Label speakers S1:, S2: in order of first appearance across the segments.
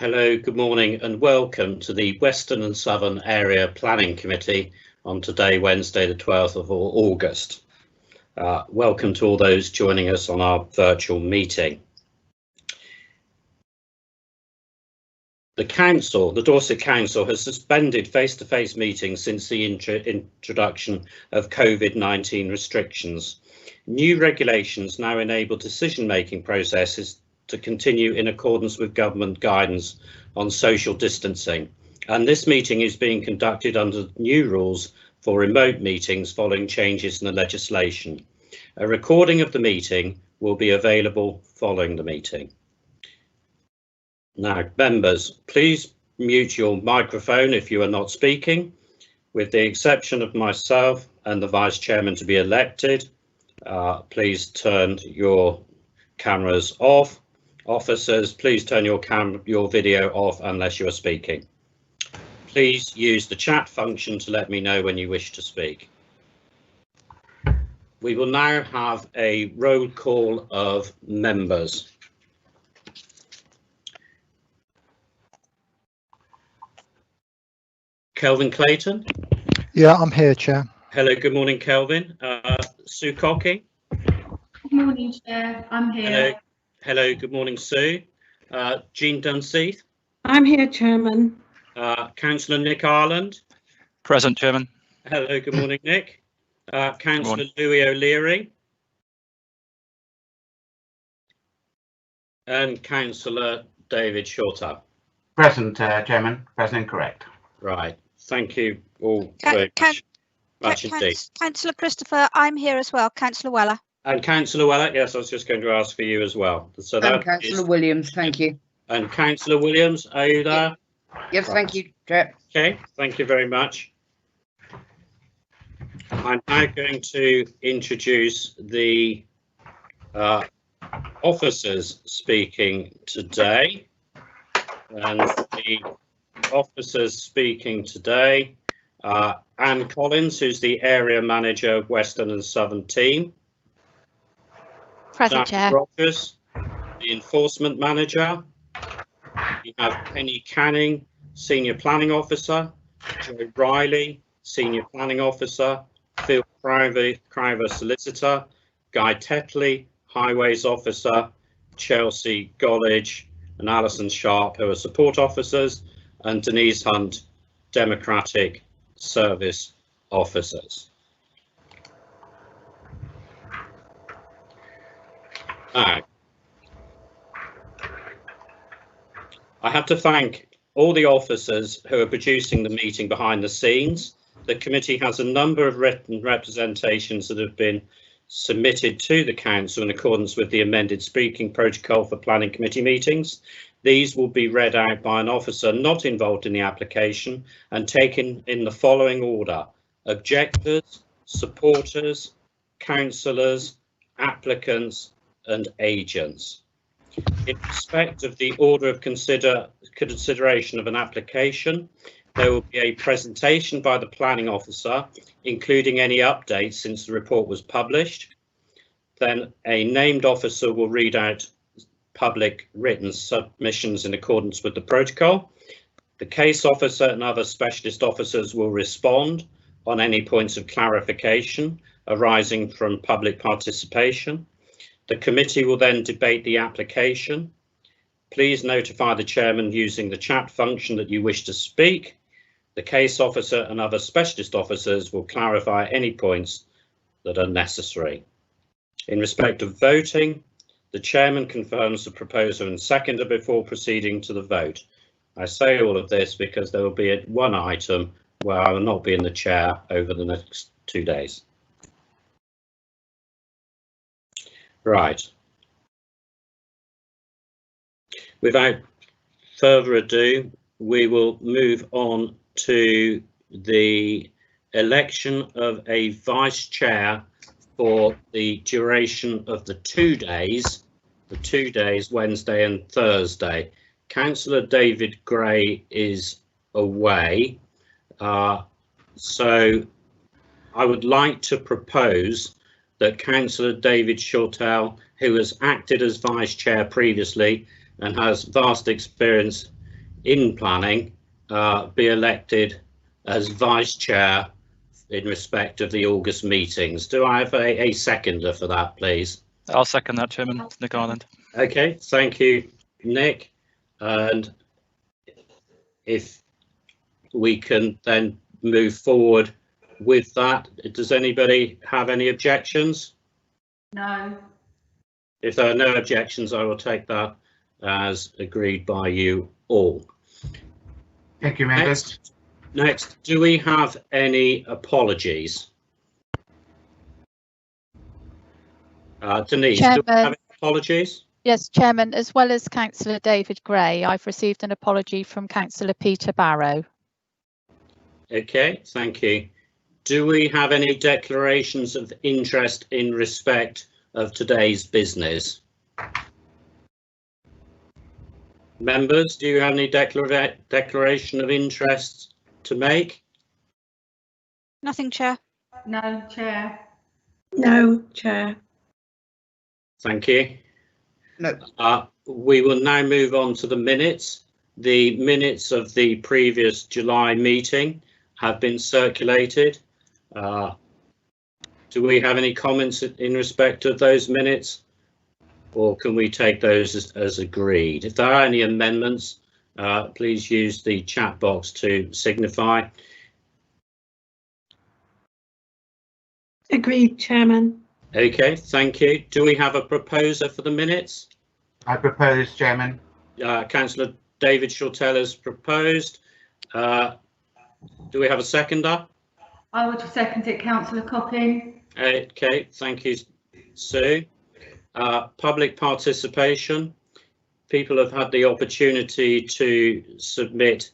S1: Hello, good morning and welcome to the Western and Southern Area Planning Committee on today, Wednesday, the 12th of August. Welcome to all those joining us on our virtual meeting. The Dorset Council has suspended face-to-face meetings since the introduction of COVID-19 restrictions. New regulations now enable decision-making processes to continue in accordance with government guidance on social distancing, and this meeting is being conducted under new rules for remote meetings following changes in the legislation. A recording of the meeting will be available following the meeting. Now, members, please mute your microphone if you are not speaking. With the exception of myself and the Vice Chairman to be elected, please turn your cameras off. Officers, please turn your video off unless you are speaking. Please use the chat function to let me know when you wish to speak. We will now have a roll call of members. Kelvin Clayton?
S2: Yeah, I'm here, Chair.
S1: Hello, good morning, Kelvin. Sue Cockey?
S3: Good morning, Chair. I'm here.
S1: Hello, good morning, Sue. Jean Dunseith?
S4: I'm here, Chairman.
S1: Councillor Nick Ireland?
S5: Present, Chairman.
S1: Hello, good morning, Nick. Councillor Louis O'Leary? And Councillor David Shorter?
S6: Present, Chairman. Present, correct.
S1: Right. Thank you all very much indeed.
S7: Councillor Christopher, I'm here as well. Councillor Weller.
S1: And Councillor Weller, yes, I was just going to ask for you as well. So
S8: and Councillor Williams, thank you.
S1: And Councillor Williams, are you there?
S8: Yes, right. Thank you, Chair.
S1: Okay, thank you very much. I'm now going to introduce the officers speaking today. And the officers speaking today are Anne Collins, who's the Area Manager of Western and Southern Team.
S7: Present, Chair.
S1: Rogers, the Enforcement Manager. We have Penny Canning, Senior Planning Officer. Joe Riley, Senior Planning Officer. Phil Criver, Solicitor. Guy Tetley, Highways Officer. Chelsea Gollidge and Alison Sharp, who are Support Officers. And Denise Hunt, Democratic Service Officers. Now, I have to thank all the officers who are producing the meeting behind the scenes. The committee has a number of written representations that have been submitted to the council in accordance with the amended speaking protocol for planning committee meetings. These will be read out by an officer not involved in the application and taken in the following order: objectors, supporters, councillors, applicants and agents. In respect of the order of consideration of an application, there will be a presentation by the planning officer, including any updates since the report was published. Then a named officer will read out public written submissions in accordance with the protocol. The case officer and other specialist officers will respond on any points of clarification arising from public participation. The committee will then debate the application. Please notify the chairman using the chat function that you wish to speak. The case officer and other specialist officers will clarify any points that are necessary. In respect of voting, the chairman confirms the proposer and seconder before proceeding to the vote. I say all of this because there will be one item where I will not be in the chair over the next 2 days. Right. Without further ado, we will move on to the election of a vice chair for the duration of the 2 days, Wednesday and Thursday. Councillor David Gray is away, so I would like to propose that Councillor David Shortell, who has acted as vice chair previously and has vast experience in planning be elected as vice chair in respect of the August meetings. Do I have a seconder for that, please?
S5: I'll second that, Chairman. Nick Ireland.
S1: Okay, thank you, Nick. And if we can then move forward with that, does anybody have any objections?
S3: No.
S1: If there are no objections, I will take that as agreed by you all.
S6: Thank you, members.
S1: Next, do we have any apologies? Denise, do we have any apologies?
S9: Yes, Chairman, as well as Councillor David Gray, I've received an apology from Councillor Peter Barrow.
S1: Okay, thank you. Do we have any declarations of interest in respect of today's business? Members, do you have any declaration of interest to make?
S7: Nothing, Chair.
S3: No, Chair.
S4: No, Chair.
S1: Thank you.
S8: No.
S1: We will now move on to the minutes. The minutes of the previous July meeting have been circulated. Do we have any comments in respect of those minutes, or can we take those as agreed? If there are any amendments, please use the chat box to signify.
S4: Agreed, Chairman.
S1: Okay, thank you. Do we have a proposer for the minutes?
S6: I propose, Chairman.
S1: Councillor David Shortell has proposed. Do we have a seconder?
S3: I would second it, Councillor Coppin.
S1: Okay, thank you, Sue. Public participation. People have had the opportunity to submit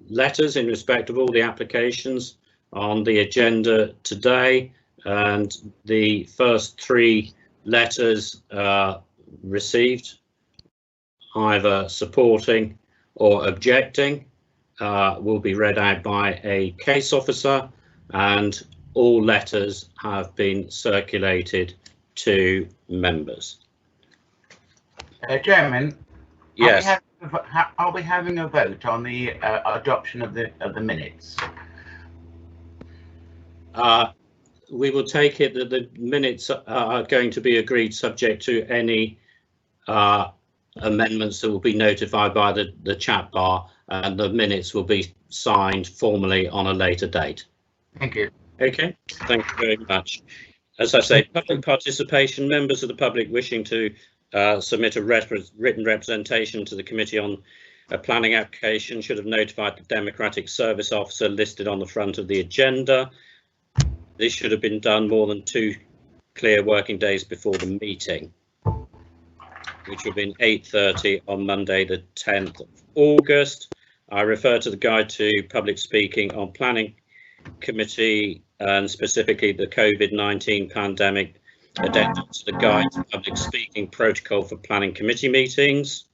S1: letters in respect of all the applications on the agenda today, and the first 3 letters received, either supporting or objecting, will be read out by a case officer, and all letters have been circulated to members.
S6: Chairman.
S1: Yes.
S6: Are we having a vote on the adoption of the minutes?
S1: We will take it that the minutes are going to be agreed subject to any amendments that will be notified by the chat bar, and the minutes will be signed formally on a later date.
S6: Thank you.
S1: Okay, thank you very much. As I say, public participation. Members of the public wishing to submit a written representation to the committee on a planning application should have notified the Democratic Service Officer listed on the front of the agenda. This should have been done more than 2 clear working days before the meeting, which would have been 8:30 on Monday, the 10th of August. I refer to the guide to public speaking on planning committee, and specifically the COVID-19 pandemic addendum to the guide to public speaking protocol for planning committee meetings.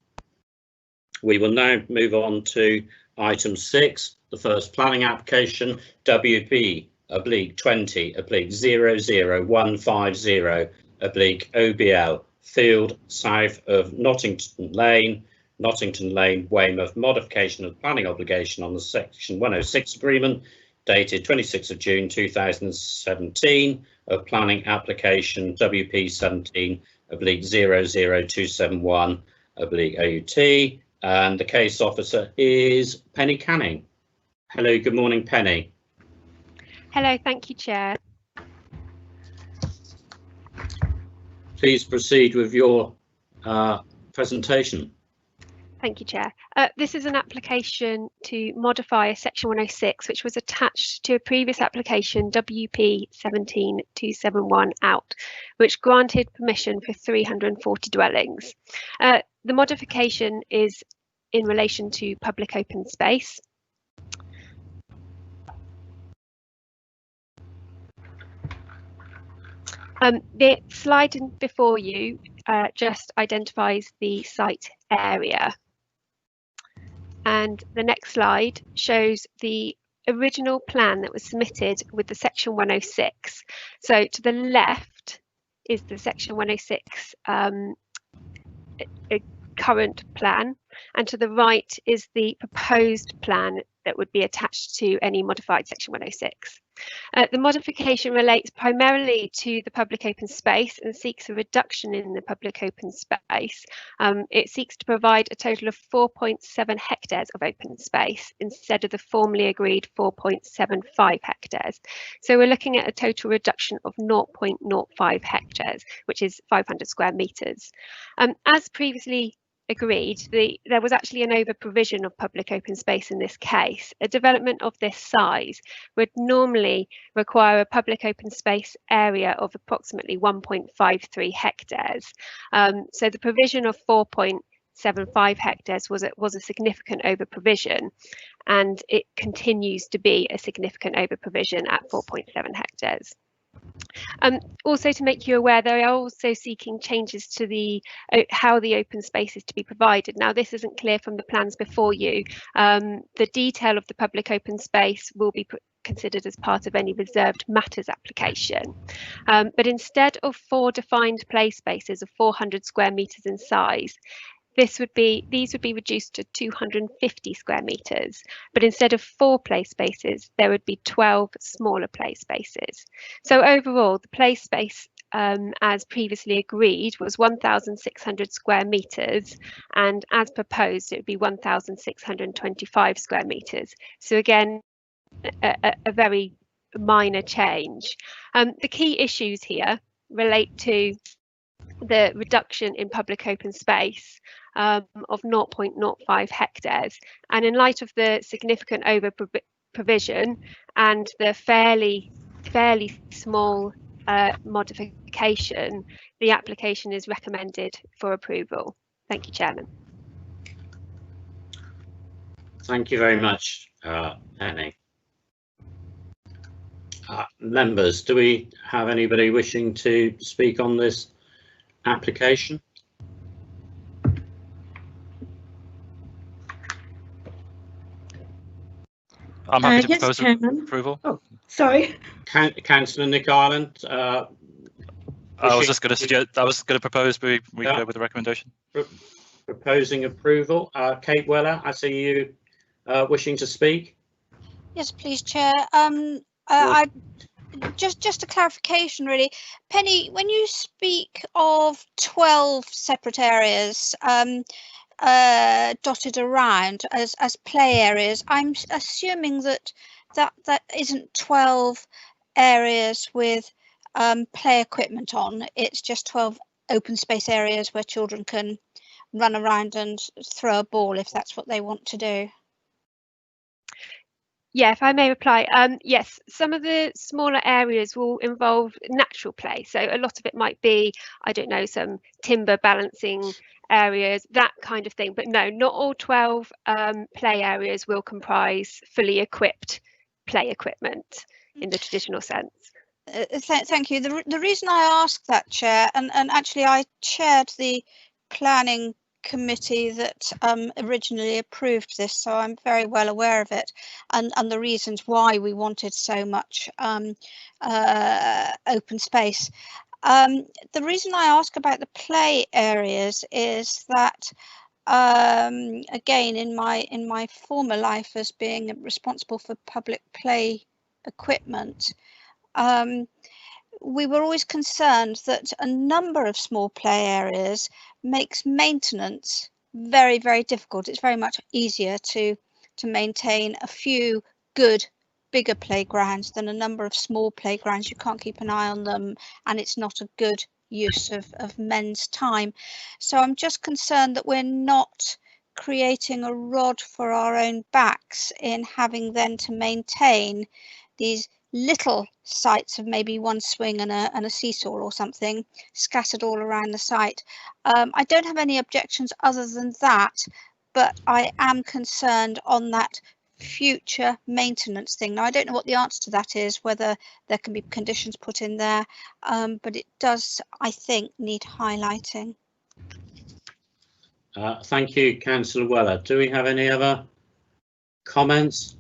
S1: We will now move on to item 6, the first planning application, WP/00150/OBL, field south of Nottington Lane, Weymouth, modification of planning obligation on the section 106 agreement dated 26th of June 2017 of planning application WP17/00271/AUT, and the case officer is Penny Canning. Hello, good morning, Penny.
S10: Hello, thank you, Chair.
S1: Please proceed with your presentation.
S10: Thank you, Chair. This is an application to modify a section 106, which was attached to a previous application, WP 17271 out, which granted permission for 340 dwellings. The modification is in relation to public open space. The slide before you just identifies the site area. And the next slide shows the original plan that was submitted with the section 106. So to the left is the section 106 current plan, and to the right is the proposed plan that would be attached to any modified section 106. The modification relates primarily to the public open space and seeks a reduction in the public open space. It seeks to provide a total of 4.7 hectares of open space instead of the formally agreed 4.75 hectares. So we're looking at a total reduction of 0.05 hectares, which is 500 square metres. As previously agreed, there was actually an over provision of public open space in this case. A development of this size would normally require a public open space area of approximately 1.53 hectares. So the provision of 4.75 hectares was a significant over provision, and it continues to be a significant over provision at 4.7 hectares. Also, to make you aware, they are also seeking changes to how the open space is to be provided. Now, this isn't clear from the plans before you. The detail of the public open space will be considered as part of any reserved matters application. But instead of 4 defined play spaces of 400 square metres in size, these would be reduced to 250 square metres, but instead of 4 play spaces, there would be 12 smaller play spaces. So overall, the play space, as previously agreed, was 1,600 square metres, and as proposed, it would be 1,625 square metres. So again, a very minor change. The key issues here relate to the reduction in public open space of 0.05 hectares, and in light of the significant over provision and the fairly small modification, the application is recommended for approval. Thank you, Chairman.
S1: Thank you very much, Penny. Members, do we have anybody wishing to speak on this application?
S5: I'm happy to
S4: yes,
S5: propose
S4: Chairman.
S5: approval.
S4: Oh, sorry.
S1: Councillor Nick Ireland.
S5: I was just going to suggest, I was going to propose we go with the recommendation.
S1: Proposing approval. Kate Weller, I see you wishing to speak.
S7: Yes, please, Chair. Just a clarification, really. Penny, when you speak of 12 separate areas dotted around as play areas, I'm assuming that isn't 12 areas with play equipment on. It's just 12 open space areas where children can run around and throw a ball if that's what they want to do.
S10: Yeah, if I may reply, yes, some of the smaller areas will involve natural play. So a lot of it might be, I don't know, some timber balancing areas, that kind of thing. But no, not all 12 play areas will comprise fully equipped play equipment in the traditional sense.
S7: Thank you. The reason I asked that, Chair, and actually I chaired the planning committee that originally approved this, so I'm very well aware of it and the reasons why we wanted so much open space. The reason I ask about the play areas is that again, in my former life as being responsible for public play equipment, we were always concerned that a number of small play areas makes maintenance very, very difficult. It's very much easier to maintain a few good bigger playgrounds than a number of small playgrounds. You can't keep an eye on them, and it's not a good use of men's time. So I'm just concerned that we're not creating a rod for our own backs in having then to maintain these little sites of maybe one swing and a seesaw or something scattered all around the site. I don't have any objections other than that, but I am concerned on that future maintenance thing. Now, I don't know what the answer to that is, whether there can be conditions put in there, but it does, I think, need highlighting.
S1: Thank you, Councillor Weller. Do we have any other comments?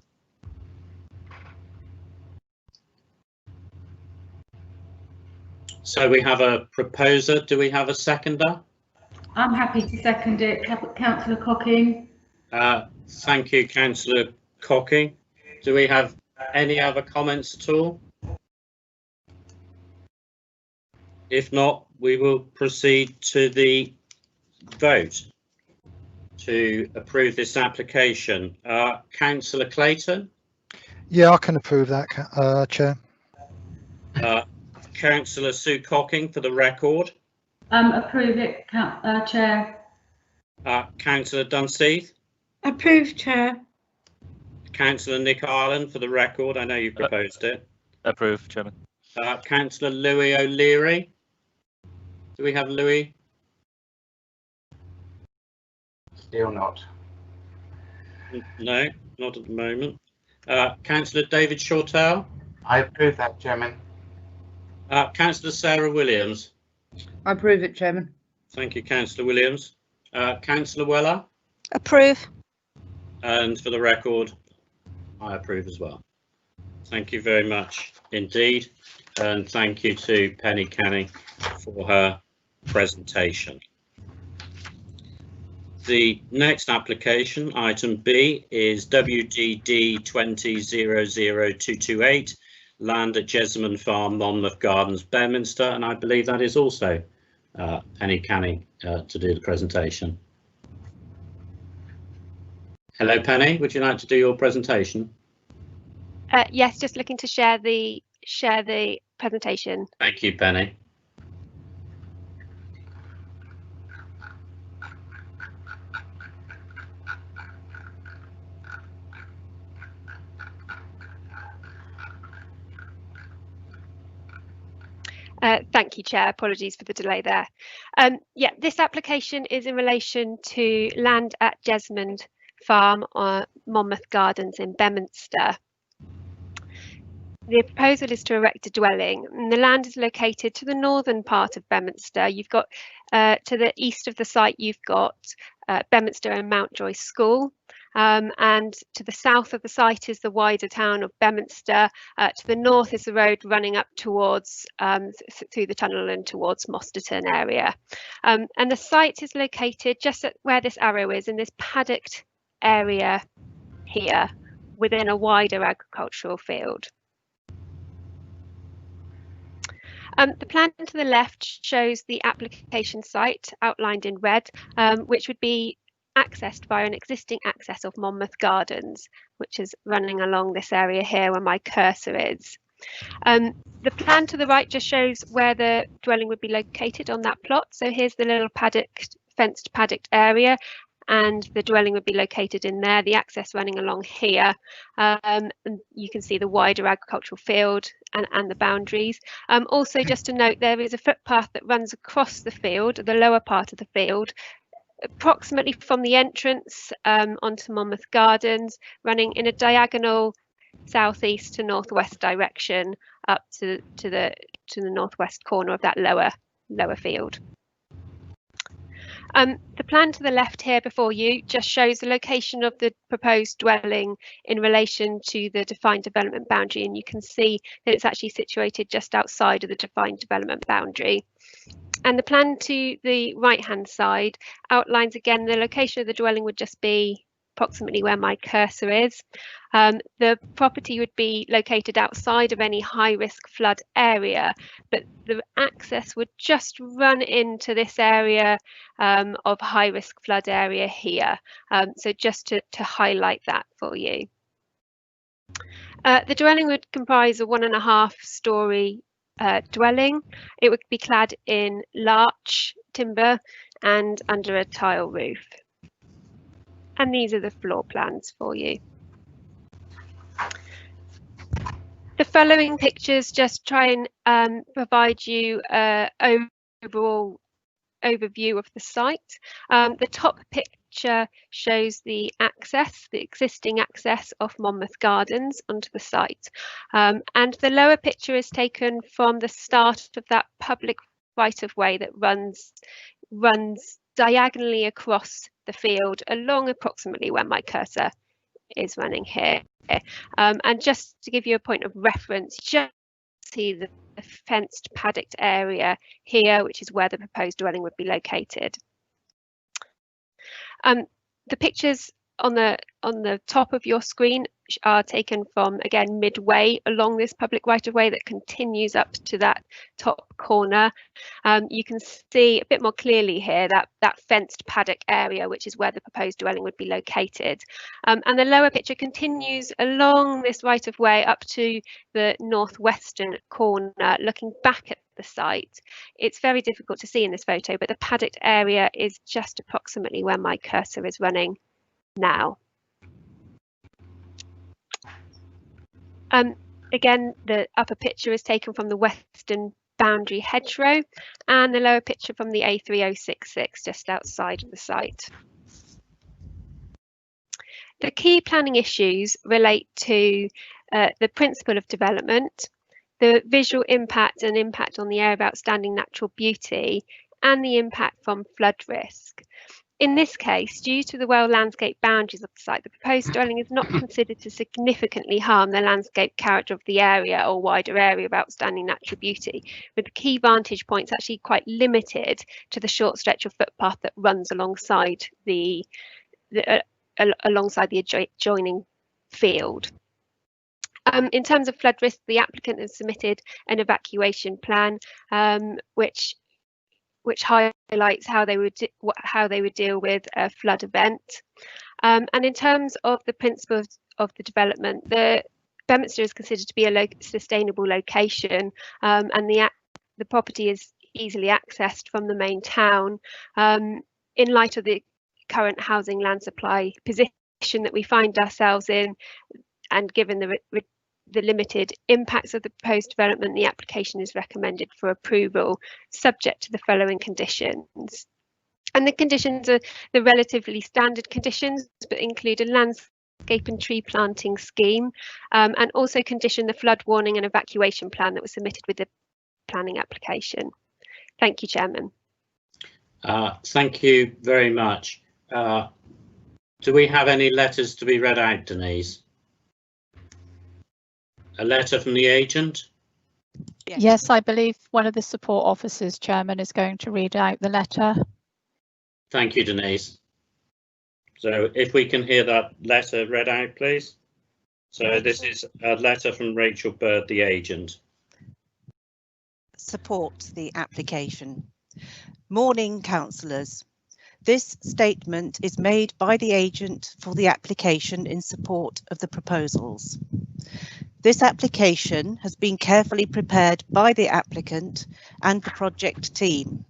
S1: So we have a proposer. Do we have a seconder?
S3: I'm happy to second it. Councillor Cocking.
S1: Thank you, Councillor Cocking. Do we have any other comments at all? If not, we will proceed to the vote to approve this application. Councillor Clayton?
S2: Yeah, I can approve that, Chair.
S1: Councillor Sue Cocking, for the record.
S3: Approve it, Chair.
S1: Councillor Dunseith?
S4: Approved, Chair.
S1: Councillor Nick Ireland, for the record. I know you proposed it.
S5: Approved, Chairman.
S1: Councillor Louis O'Leary? Do we have Louis?
S6: Still not.
S1: No, not at the moment. Councillor David Shortell?
S6: I approve that, Chairman.
S1: Councillor Sarah Williams?
S8: I approve it, Chairman.
S1: Thank you, Councillor Williams. Councillor Weller?
S7: Approve.
S1: And for the record, I approve as well. Thank you very much indeed. And thank you to Penny Canning for her presentation. The next application, item B, is WGD 20-00228, land at Jessamine Farm, Monmouth Gardens, Bedminster, and I believe that is also Penny Canning to do the presentation. Hello, Penny. Would you like to do your presentation?
S10: Yes, just looking to share the presentation.
S1: Thank you, Penny.
S10: Thank you, Chair. Apologies for the delay there. Yeah, this application is in relation to land at Jessamine Farm or Monmouth Gardens in Bedminster. The proposal is to erect a dwelling, and the land is located to the northern part of Bedminster. You've got to the east of the site, you've got Bedminster and Mountjoy School. And to the south of the site is the wider town of Bedminster. To the north is the road running up towards through the tunnel and towards Mosterton area. And the site is located just at where this arrow is, in this paddocked area here within a wider agricultural field. The plan to the left shows the application site outlined in red, which would be accessed by an existing access of Monmouth Gardens, which is running along this area here where my cursor is. The plan to the right just shows where the dwelling would be located on that plot. So here's the little fenced paddocked area, and the dwelling would be located in there, the access running along here. And you can see the wider agricultural field and the boundaries. Also, just to note, there is a footpath that runs across the field, the lower part of the field, approximately from the entrance onto Monmouth Gardens, running in a diagonal southeast to northwest direction up to the northwest corner of that lower field. The plan to the left here before you just shows the location of the proposed dwelling in relation to the defined development boundary, and you can see that it's actually situated just outside of the defined development boundary. And the plan to the right-hand side outlines again the location of the dwelling would just be approximately where my cursor is. The property would be located outside of any high-risk flood area, but the access would just run into this area of high-risk flood area here. So just to highlight that for you. The dwelling would comprise a 1.5-storey dwelling. It would be clad in larch timber and under a tile roof. And these are the floor plans for you. The following pictures just try and provide you an overall overview of the site. The top picture shows the existing access of Monmouth Gardens onto the site. And the lower picture is taken from the start of that public right-of-way that runs diagonally across the field along approximately where my cursor is running here. And just to give you a point of reference, just see the fenced paddocked area here, which is where the proposed dwelling would be located. The pictures on the top of your screen are taken from, again, midway along this public right-of-way that continues up to that top corner. You can see a bit more clearly here that fenced paddock area, which is where the proposed dwelling would be located. And the lower picture continues along this right-of-way up to the northwestern corner, looking back at the site. It's very difficult to see in this photo, but the paddocked area is just approximately where my cursor is running now. Again, the upper picture is taken from the western boundary hedgerow, and the lower picture from the A3066 just outside of the site. The key planning issues relate to the principle of development, the visual impact and impact on the area of outstanding natural beauty, and the impact from flood risk. In this case, due to the well-landscaped boundaries of the site, the proposed dwelling is not considered to significantly harm the landscape character of the area or wider area of outstanding natural beauty, with the key vantage points actually quite limited to the short stretch of footpath that runs alongside the adjoining field. In terms of flood risk, the applicant has submitted an evacuation plan, which highlights how they would deal with a flood event. And in terms of the principles of the development, the Bedminster is considered to be a sustainable location, and the property is easily accessed from the main town. In light of the current housing land supply position that we find ourselves in, and given the limited impacts of the proposed development, the application is recommended for approval, subject to the following conditions. And the conditions are the relatively standard conditions, but include a landscape and tree planting scheme, and also condition the flood warning and evacuation plan that was submitted with the planning application. Thank you, Chairman.
S1: Thank you very much. Do we have any letters to be read out, Denise? A letter from the agent?
S9: Yes, I believe one of the support officers, Chairman, is going to read out the letter.
S1: Thank you, Denise. So if we can hear that letter read out, please. So this is a letter from Rachel Bird, the agent.
S11: Support the application. Morning, councillors. This statement is made by the agent for the application in support of the proposals. This application has been carefully prepared by the applicant and the project team.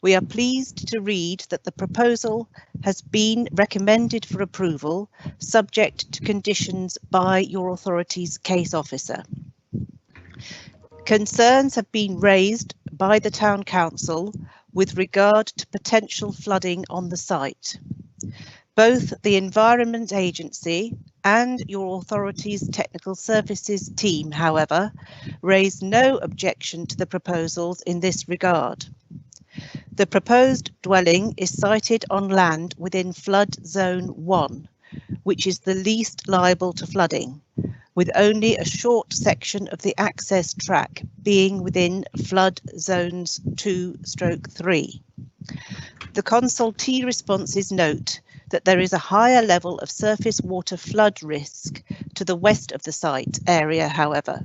S11: We are pleased to read that the proposal has been recommended for approval, subject to conditions by your authority's case officer. Concerns have been raised by the Town Council with regard to potential flooding on the site. Both the Environment Agency and your authority's technical services team, however, raised no objection to the proposals in this regard. The proposed dwelling is sited on land within flood zone 1, which is the least liable to flooding, with only a short section of the access track being within flood zones 2/3. The consultee responses note that there is a higher level of surface water flood risk to the west of the site area, however.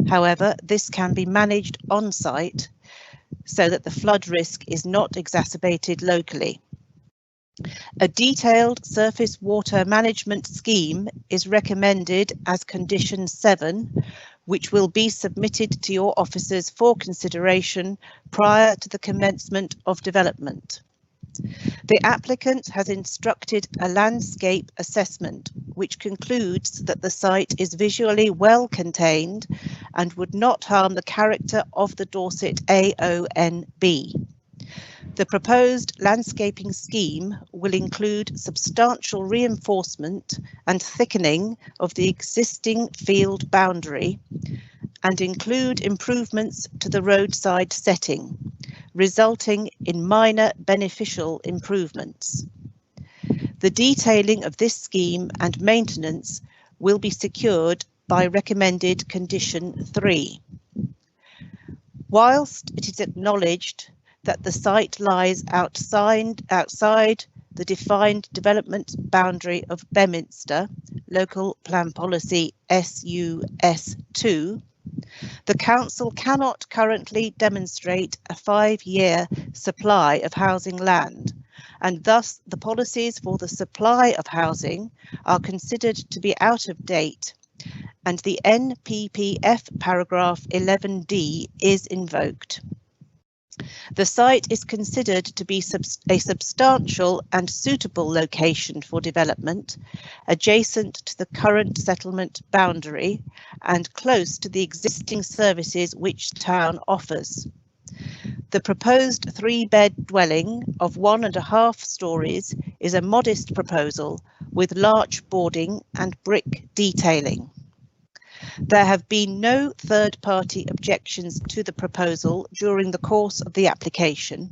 S11: However, this can be managed on site so that the flood risk is not exacerbated locally. A detailed surface water management scheme is recommended as condition 7, which will be submitted to your officers for consideration prior to the commencement of development. The applicant has instructed a landscape assessment which concludes that the site is visually well contained and would not harm the character of the Dorset AONB. The proposed landscaping scheme will include substantial reinforcement and thickening of the existing field boundary and include improvements to the roadside setting, resulting in minor beneficial improvements. The detailing of this scheme and maintenance will be secured by recommended condition 3. Whilst it is acknowledged that the site lies outside the defined development boundary of Beminster, Local Plan Policy SUS2, the Council cannot currently demonstrate a 5-year supply of housing land, and thus the policies for the supply of housing are considered to be out of date, and the NPPF paragraph 11D is invoked. The site is considered to be a substantial and suitable location for development, adjacent to the current settlement boundary and close to the existing services which town offers. The proposed 3-bed dwelling of 1.5 stories is a modest proposal with larch boarding and brick detailing. There have been no third-party objections to the proposal during the course of the application.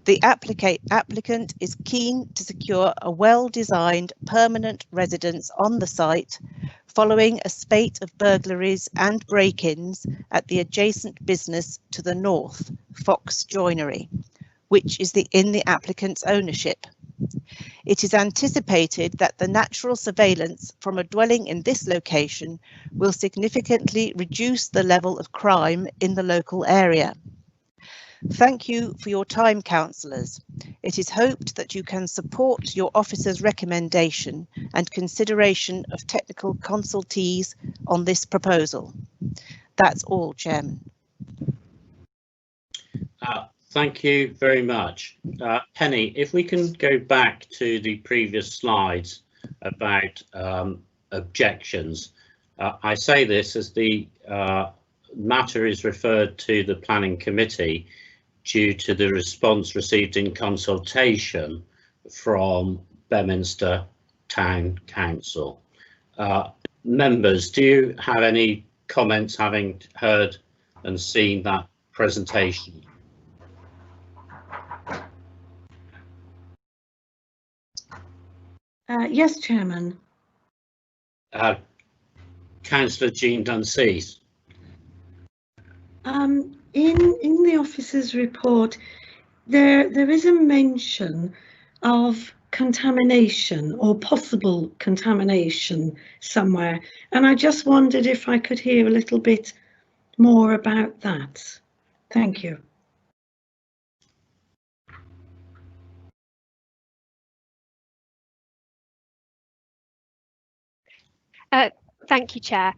S11: The applicant is keen to secure a well-designed permanent residence on the site following a spate of burglaries and break-ins at the adjacent business to the north, Fox Joinery, which is in the applicant's ownership. It is anticipated that the natural surveillance from a dwelling in this location will significantly reduce the level of crime in the local area. Thank you for your time, councillors. It is hoped that you can support your officer's recommendation and consideration of technical consultees on this proposal. That's all, Chairman.
S1: Thank you very much. Penny, if we can go back to the previous slides about objections. I say this as the matter is referred to the Planning Committee due to the response received in consultation from Beminster Town Council. Members, do you have any comments having heard and seen that presentation?
S4: Yes, Chairman.
S1: Councillor Jean Dunseith.
S4: In the officer's report, there is a mention of contamination or possible contamination somewhere, and I just wondered if I could hear a little bit more about that. Thank you.
S10: Thank you, Chair.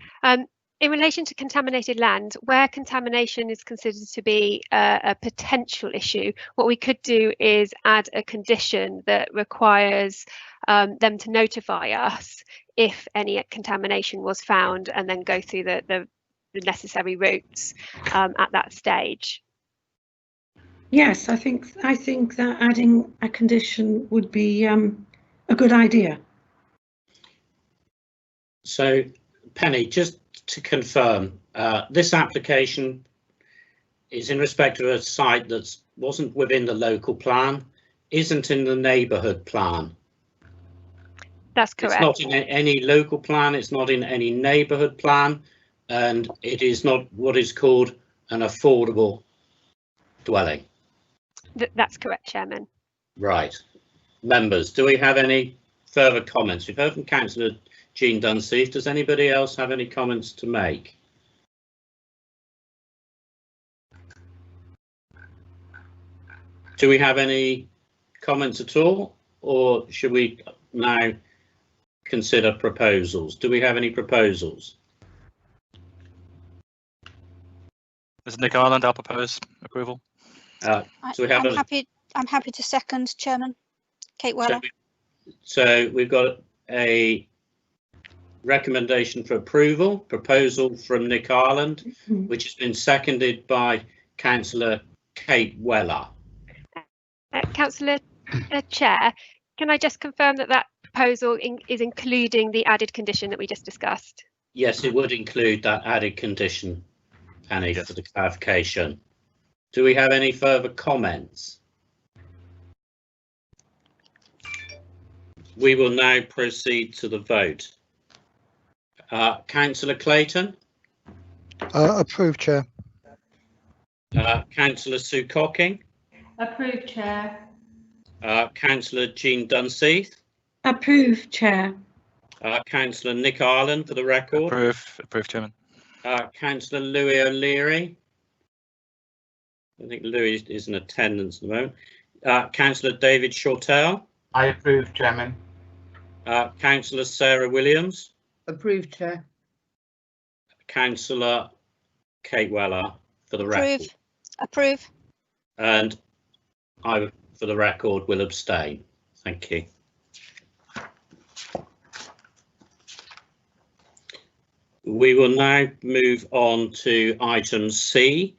S10: In relation to contaminated land, where contamination is considered to be a potential issue, what we could do is add a condition that requires them to notify us if any contamination was found, and then go through the necessary routes at that stage.
S4: Yes, I think that adding a condition would be a good idea.
S1: So, Penny, just to confirm, this application is in respect of a site that wasn't within the local plan, isn't in the neighbourhood plan.
S10: That's correct.
S1: It's not in any local plan, it's not in any neighbourhood plan, and it is not what is called an affordable dwelling.
S10: That's correct, Chairman.
S1: Right. Members, do we have any further comments? We've heard from Councillor Jean Dunseith. Does anybody else have any comments to make? Do we have any comments at all, or should we now consider proposals? Do we have any proposals?
S5: Mr. Nick Ireland, I'll propose approval.
S1: So we have
S7: I'm happy to second, Chairman. Kate Weller.
S1: So we've got a recommendation for approval, proposal from Nick Ireland, which has been seconded by Councillor Kate Weller.
S10: Councillor Chair, can I just confirm that proposal is including the added condition that we just discussed?
S1: Yes, it would include that added condition, Penny, for the clarification. Do we have any further comments? We will now proceed to the vote. Councillor Clayton?
S2: Approved, Chair.
S1: Councillor Sue Cocking?
S3: Approved, Chair.
S1: Councillor Jean Dunseith.
S4: Approve, Chair.
S1: Councillor Nick Ireland, for the record.
S5: Approve, Chairman.
S1: Councillor Louis O'Leary. I think Louis is in attendance at the moment. Councillor David Shortell.
S6: I approve, Chairman.
S1: Councillor Sarah Williams.
S8: Approve, Chair.
S1: Councillor Kate Weller, for the record.
S7: Approve.
S1: And I, for the record, will abstain. Thank you. We will now move on to item C,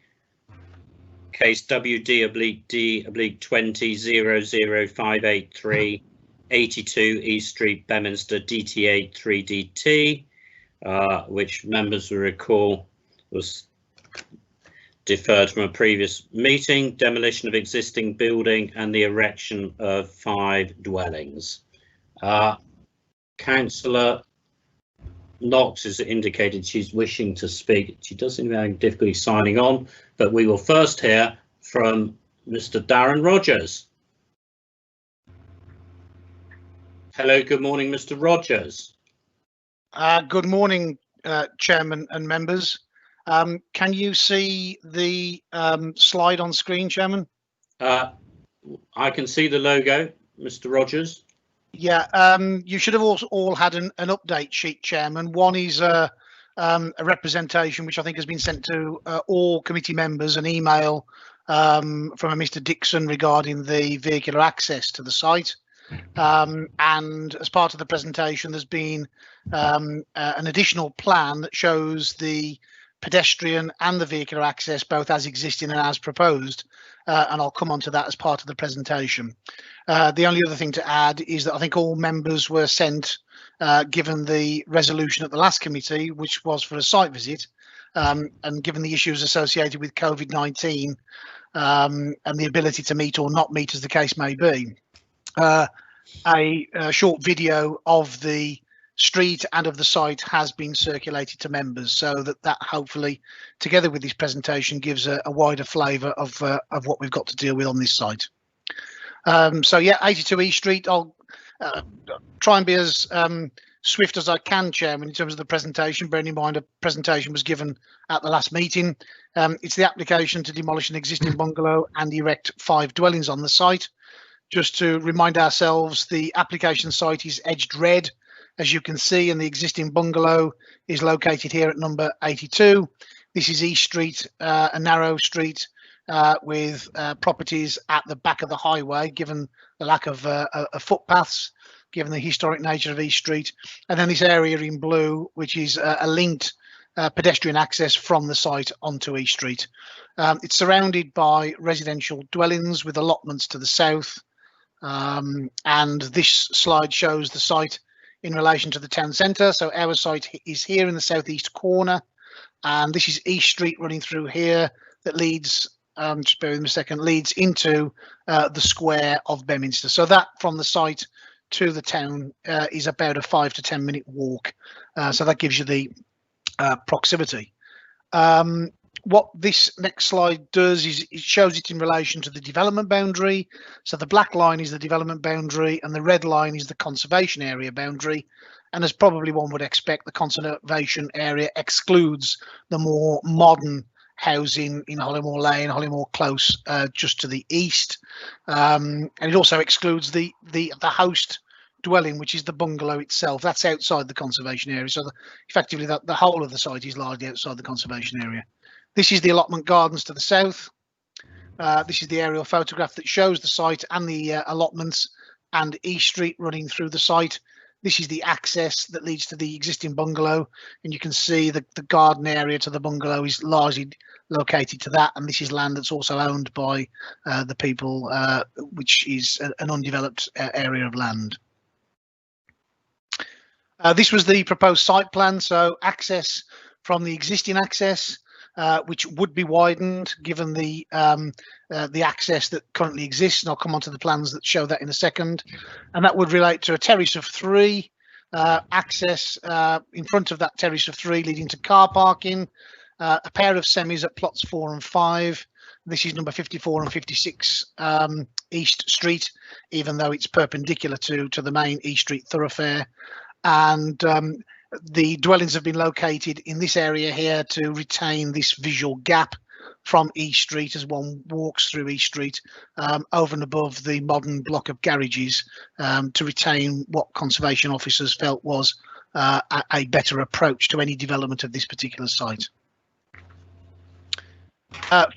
S1: case WD/D/20 00583 East Street, Beminster, DTA 3DT, which members will recall was deferred from a previous meeting, demolition of existing building and the erection of 5 dwellings. Councillor Knox has indicated she's wishing to speak. She does seem to be having difficulty signing on, but we will first hear from Mr. Darren Rogers. Hello, good morning, Mr. Rogers.
S12: Good morning, Chairman and members. Can you see the slide on screen, Chairman?
S1: I can see the logo, Mr. Rogers.
S12: Yeah, you should have all had an update sheet, Chairman. One is a representation which I think has been sent to all committee members, an email from a Mr. Dixon regarding the vehicular access to the site. And as part of the presentation, there's been an additional plan that shows the pedestrian and the vehicular access both as existing and as proposed, and I'll come on to that as part of the presentation. The only other thing to add is that I think all members were sent, given the resolution at the last committee, which was for a site visit, and given the issues associated with COVID-19 and the ability to meet or not meet as the case may be, a short video of the street and of the site has been circulated to members, so that hopefully, together with this presentation, gives a wider flavour of what we've got to deal with on this site. So yeah, 82 East Street. I'll try and be as swift as I can, Chairman, in terms of the presentation. Bearing in mind a presentation was given at the last meeting. It's the application to demolish an existing bungalow and erect 5 dwellings on the site. Just to remind ourselves, the application site is edged red, as you can see, and the existing bungalow is located here at number 82. This is East Street, a narrow street with properties at the back of the highway, given the lack of footpaths, given the historic nature of East Street. And then this area in blue, which is a linked pedestrian access from the site onto East Street. It's surrounded by residential dwellings with allotments to the south. And this slide shows the site in relation to the town centre. So our site is here in the southeast corner, and this is East Street running through here that leads, just bear with me a second, leads into the square of Beminster. So that from the site to the town is about a 5 to 10 minute walk. So that gives you the proximity. What this next slide does is it shows it in relation to the development boundary. So the black line is the development boundary and the red line is the conservation area boundary. And as probably one would expect, the conservation area excludes the more modern housing in Hollymore Lane, Hollymore Close, just to the east. And it also excludes the host dwelling, which is the bungalow itself. That's outside the conservation area. So effectively the whole of the site is largely outside the conservation area. This is the allotment gardens to the south. This is the aerial photograph that shows the site and the allotments and East Street running through the site. This is the access that leads to the existing bungalow, and you can see the garden area to the bungalow is largely located to that, and this is land that's also owned by the people, which is an undeveloped area of land. This was the proposed site plan, so access from the existing access, which would be widened given the access that currently exists, and I'll come on to the plans that show that in a second. And that would relate to a terrace of 3, access in front of that terrace of 3 leading to car parking, a pair of semis at plots 4 and 5, This is number 54 and 56 East Street, even though it's perpendicular to the main East Street thoroughfare. And the dwellings have been located in this area here to retain this visual gap from East Street as one walks through East Street, over and above the modern block of garages, to retain what conservation officers felt was a better approach to any development of this particular site.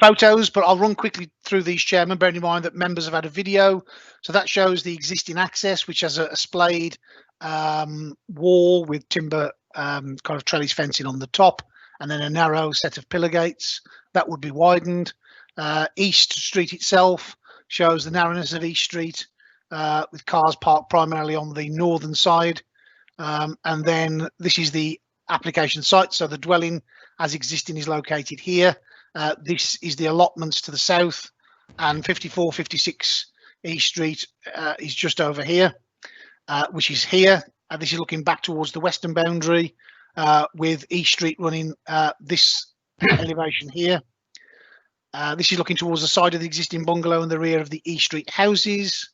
S12: Photos, but I'll run quickly through these, Chairman, bearing in mind that members have had a video. So that shows the existing access, which has a splayed wall with timber kind of trellis fencing on the top, and then a narrow set of pillar gates that would be widened. East Street itself shows the narrowness of East Street, with cars parked primarily on the northern side. And then this is the application site. So the dwelling as existing is located here. This is the allotments to the south, and 54, 56 East Street is just over here, which is here. This is looking back towards the western boundary, with East Street running this elevation here. This is looking towards the side of the existing bungalow and the rear of the East Street houses.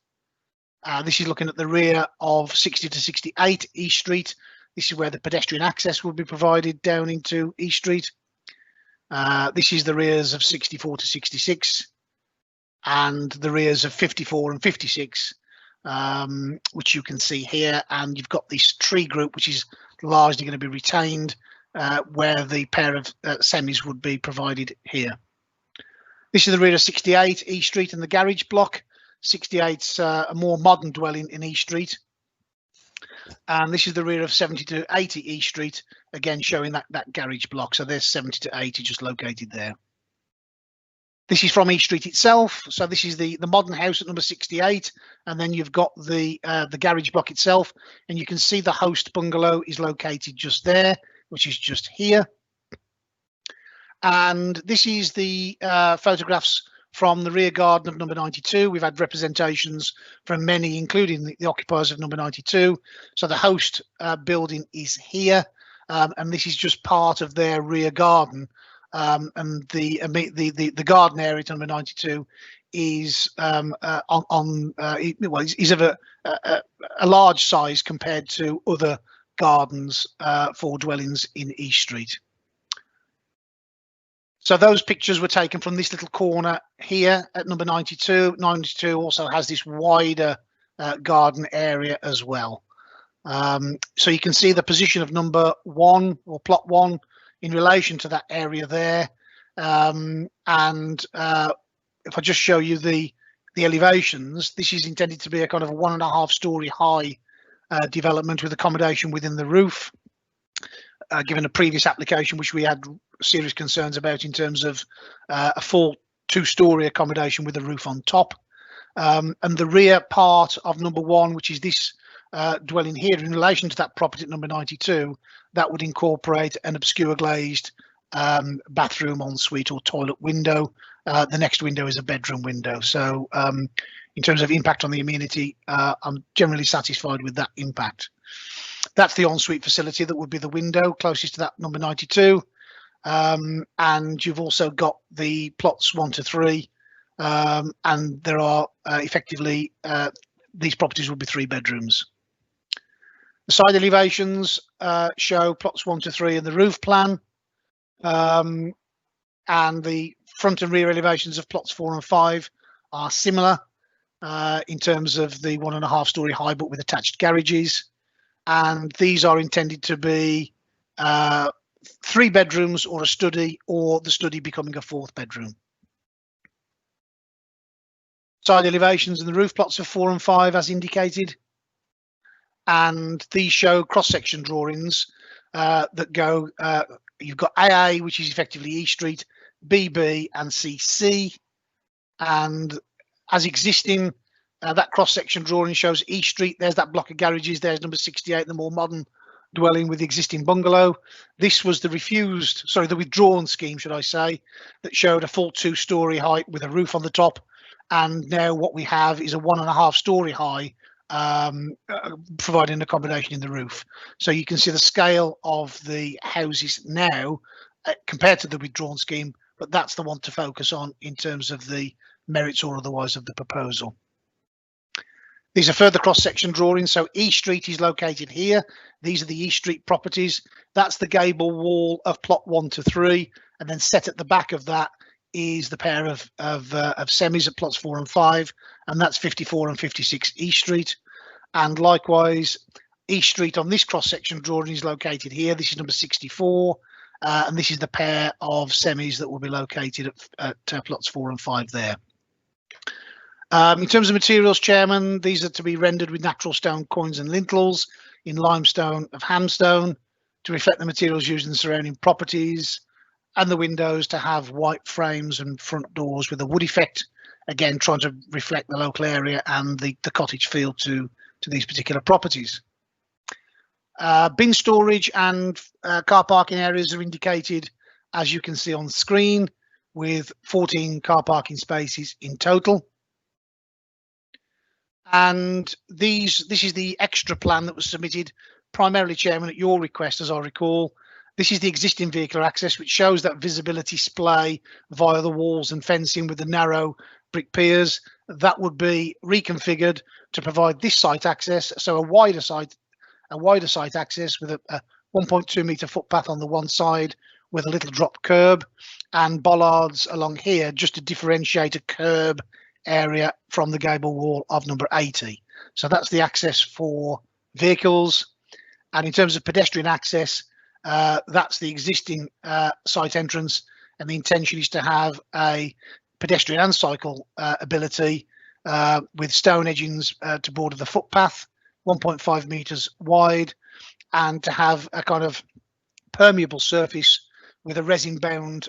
S12: This is looking at the rear of 60 to 68 East Street. This is where the pedestrian access will be provided down into East Street. This is the rears of 64 to 66 and the rears of 54 and 56, which you can see here. And you've got this tree group, which is largely going to be retained, where the pair of semis would be provided here. This is the rear of 68 East Street and the garage block. 68's a more modern dwelling in East Street. And this is the rear of 70 to 80 East Street, again showing that garage block. So there's 70 to 80 just located there. This is from East Street itself. So this is the modern house at number 68, and then you've got the garage block itself, and you can see the host bungalow is located just there, which is just here. And this is the photographs from the rear garden of number 92. We've had representations from many, including the occupiers of number 92. So the host building is here, and this is just part of their rear garden. And the garden area at number 92 is is of a large size compared to other gardens for dwellings in East Street. So those pictures were taken from this little corner here at number 92. 92 also has this wider garden area as well. So you can see the position of number 1 or plot 1 in relation to that area there. And if I just show you the elevations, this is intended to be a kind of a 1.5 story high development with accommodation within the roof. Given a previous application, which we had serious concerns about in terms of a full 2-story accommodation with a roof on top. And the rear part of number 1, which is this dwelling here, in relation to that property at number 92, that would incorporate an obscure glazed bathroom, ensuite or toilet window. The next window is a bedroom window. So in terms of impact on the amenity, I'm generally satisfied with that impact. That's the ensuite facility that would be the window closest to that number 92. And you've also got the plots 1 to 3. And there are effectively, these properties will be 3 bedrooms. The side elevations show plots 1 to 3 in the roof plan. And the front and rear elevations of plots 4 and 5 are similar in terms of the 1.5 story high, but with attached garages. And these are intended to be 3 bedrooms or a study, or the study becoming a 4th bedroom. Side elevations and the roof plots of 4 and 5 as indicated. And these show cross-section drawings that go, you've got AA, which is effectively East Street, BB and CC. And as existing, that cross-section drawing shows East Street. There's that block of garages. There's number 68, the more modern dwelling with the existing bungalow. This was the the withdrawn scheme, should I say, that showed a full 2-story height with a roof on the top. And now what we have is a 1.5 story high, providing accommodation in the roof. So you can see the scale of the houses now compared to the withdrawn scheme but that's the one to focus on in terms of the merits or otherwise of the proposal. These are further cross-section drawings. So East Street is located here. These are the East Street properties. That's the gable wall of plot 1 to 3, and then set at the back of that is the pair of semis at plots 4 and 5, and that's 54 and 56 East Street. And likewise, East Street on this cross-section drawing is located here. This is number 64, and this is the pair of semis that will be located at plots 4 and 5 there. In terms of materials, Chairman, these are to be rendered with natural stone coins and lintels in limestone of Hamstone to reflect the materials used in the surrounding properties, and the windows to have white frames and front doors with a wood effect, again trying to reflect the local area and the cottage feel to these particular properties. Bin storage and car parking areas are indicated, as you can see on screen, with 14 car parking spaces in total. And this is the extra plan that was submitted primarily, Chairman, at your request, as I recall. This is the existing vehicular access, which shows that visibility splay via the walls and fencing with the narrow brick piers. That would be reconfigured to provide this site access, so a wider site access with a 1.2 metre footpath on the one side with a little drop curb, and bollards along here just to differentiate a curb area from the gable wall of number 80. So that's the access for vehicles. And in terms of pedestrian access, that's the existing site entrance, and the intention is to have a pedestrian and cycle ability with stone edgings to border the footpath, 1.5 metres wide, and to have a kind of permeable surface with a resin bound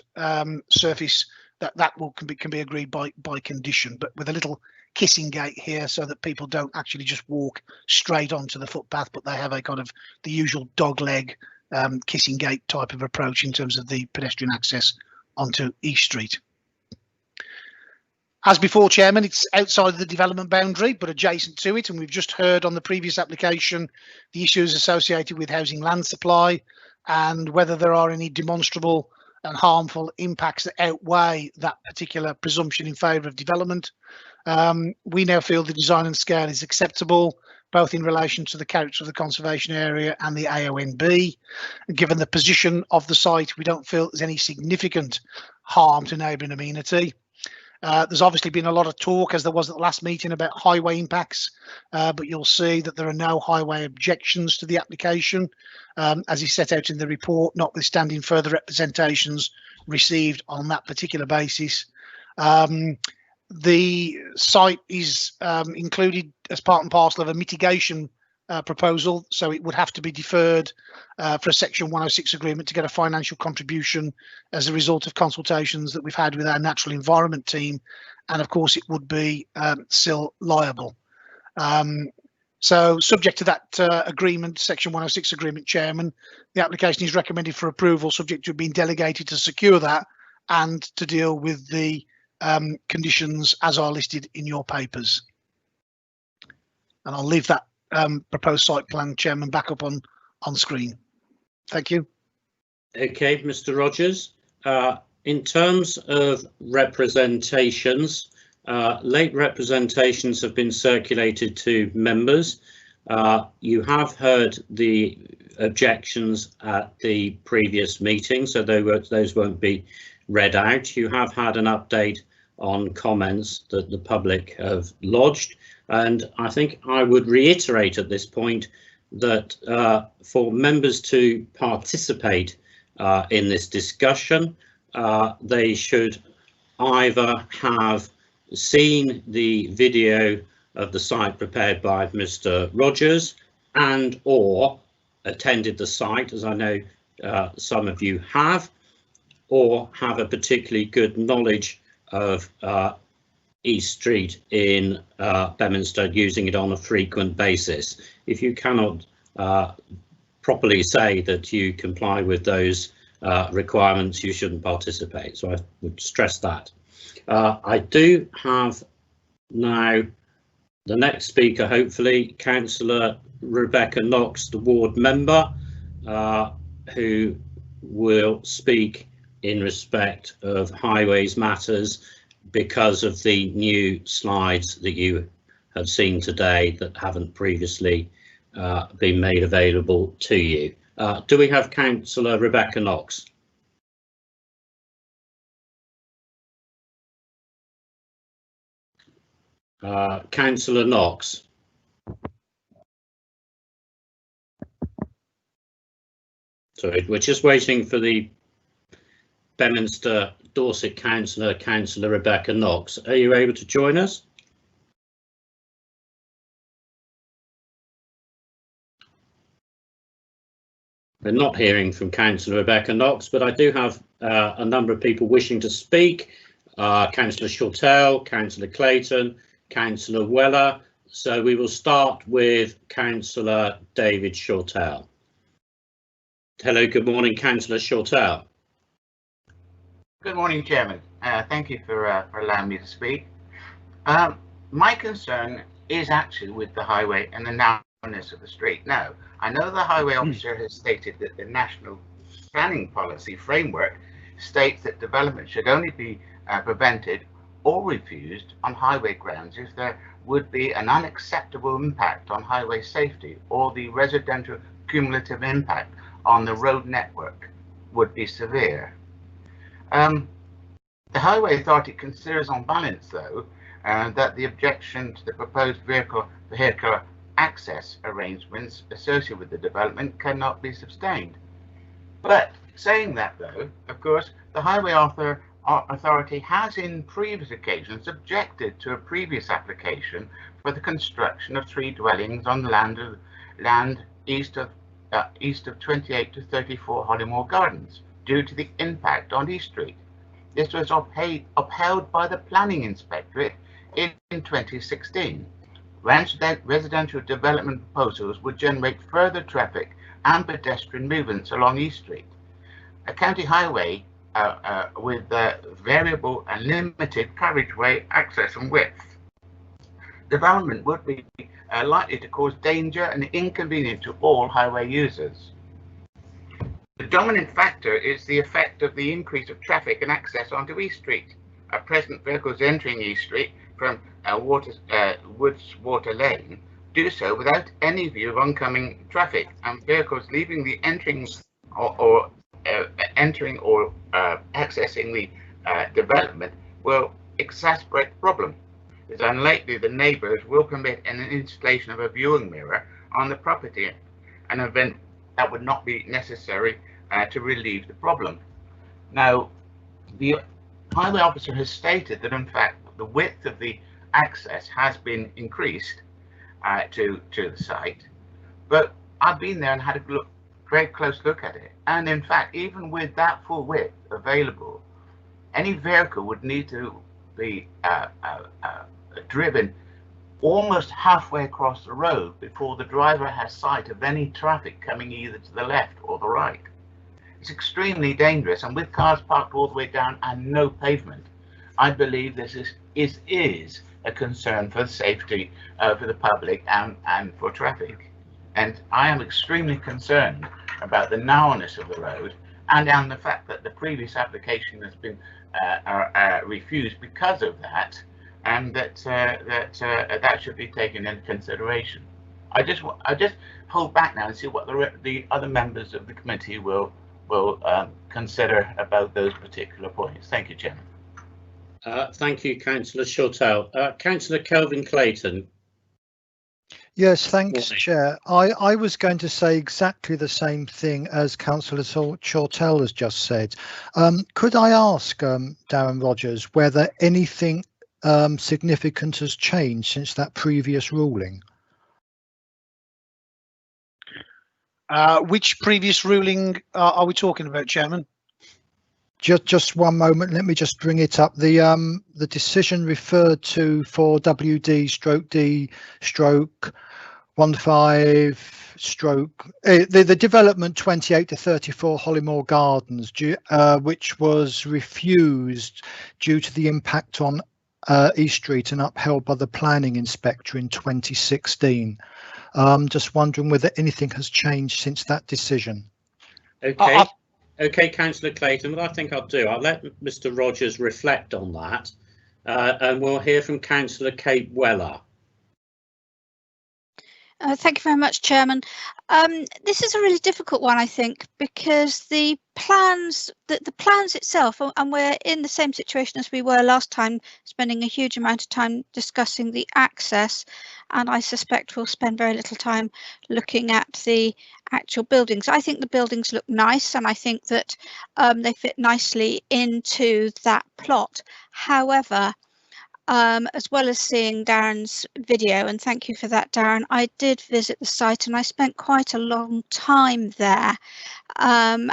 S12: surface that can be agreed by condition, but with a little kissing gate here so that people don't actually just walk straight onto the footpath, but they have a kind of the usual dog leg kissing gate type of approach in terms of the pedestrian access onto East Street. As before, Chairman, it's outside of the development boundary but adjacent to it, and we've just heard on the previous application the issues associated with housing land supply and whether there are any demonstrable and harmful impacts that outweigh that particular presumption in favour of development. We now feel the design and scale is acceptable, both in relation to the character of the conservation area and the AONB. Given the position of the site, we don't feel there's any significant harm to neighbouring amenity. There's obviously been a lot of talk, as there was at the last meeting, about highway impacts, but you'll see that there are no highway objections to the application, as is set out in the report, notwithstanding further representations received on that particular basis. The site is included as part and parcel of a mitigation proposal, so it would have to be deferred for a Section 106 agreement to get a financial contribution as a result of consultations that we've had with our natural environment team, and of course it would be still liable. So subject to that agreement, Section 106 agreement, Chairman, the application is recommended for approval subject to being delegated to secure that and to deal with the conditions as are listed in your papers. And I'll leave that proposed site plan, Chairman, back up on screen. Thank you.
S1: Okay, Mr. Rogers. In terms of representations, late representations have been circulated to members. You have heard the objections at the previous meeting, so those won't be read out. You have had an update on comments that the public have lodged. And I think I would reiterate at this point that for members to participate in this discussion, they should either have seen the video of the site prepared by Mr. Rogers and or attended the site, as I know some of you have, or have a particularly good knowledge of East Street in Beaminster, using it on a frequent basis. If you cannot properly say that you comply with those requirements, you shouldn't participate. So I would stress that. I do have now the next speaker, hopefully, Councillor Rebecca Knox, the ward member, who will speak in respect of highways matters because of the new slides that you have seen today that haven't previously been made available to you. Do we have Councillor Rebecca Knox? Councillor Knox. Sorry, we're just waiting for the Bedminster Dorset councillor, Councillor Rebecca Knox. Are you able to join us? We're not hearing from Councillor Rebecca Knox, but I do have a number of people wishing to speak. Councillor Shortell, Councillor Clayton, Councillor Weller. So we will start with Councillor David Shortell. Hello, good morning, Councillor Shortell.
S6: Good morning, Chairman. Thank you for allowing me to speak. My concern is actually with the highway and the narrowness of the street. Now, I know the highway officer has stated that the National Planning Policy Framework states that development should only be prevented or refused on highway grounds if there would be an unacceptable impact on highway safety or the residential cumulative impact on the road network would be severe. The Highway Authority considers on balance, though, that the objection to the proposed vehicular access arrangements associated with the development cannot be sustained. But saying that, though, of course, the Highway Authority has in previous occasions objected to a previous application for the construction of 3 dwellings on the land east of 28 to 34 Hollymore Gardens due to the impact on East Street. This was upheld by the Planning Inspectorate in 2016. Residential development proposals would generate further traffic and pedestrian movements along East Street. A county highway with variable and limited carriageway access and width. Development would be likely to cause danger and inconvenience to all highway users. The dominant factor is the effect of the increase of traffic and access onto East Street. At present, vehicles entering East Street from Woods Water Lane do so without any view of oncoming traffic, and vehicles leaving the entering or accessing the development will exacerbate the problem. It's unlikely the neighbours will permit an installation of a viewing mirror on the property, an event that would not be necessary to relieve the problem. Now, the highway officer has stated that in fact the width of the access has been increased to the site, but I've been there and had a very close look at it, and in fact even with that full width available, any vehicle would need to be driven almost halfway across the road before the driver has sight of any traffic coming either to the left or the right. It's extremely dangerous, and with cars parked all the way down and no pavement, I believe this is a concern for the safety for the public and for traffic. And I am extremely concerned about the narrowness of the road and the fact that the previous application has been refused because of that, and that should be taken into consideration. I just hold back now and see what the other members of the committee will consider about those particular points. Thank you, Chairman.
S1: Thank you, Councillor Shortell. Councillor Kelvin Clayton.
S2: Yes, thanks, Chair. I was going to say exactly the same thing as Councillor Shortell has just said. Could I ask Darren Rogers whether anything significant has changed since that previous ruling?
S12: Which previous ruling are we talking about, Chairman?
S2: Just one moment. Let me just bring it up. The decision referred to for WD/D/15 the development 28 to 34 Hollymore Gardens, which was refused due to the impact on East Street and upheld by the planning inspector in 2016. Just wondering whether anything has changed since that decision.
S1: Okay. Okay, Councillor Clayton, what I think I'll do, I'll let Mr Rogers reflect on that, and we'll hear from Councillor Kate Weller.
S7: Thank you very much, Chairman. This is a really difficult one, I think, because the plans itself, and we're in the same situation as we were last time, spending a huge amount of time discussing the access, and I suspect we'll spend very little time looking at the actual buildings. I think the buildings look nice, and I think that they fit nicely into that plot. However, as well as seeing Darren's video, and thank you for that, Darren, I did visit the site and I spent quite a long time there, and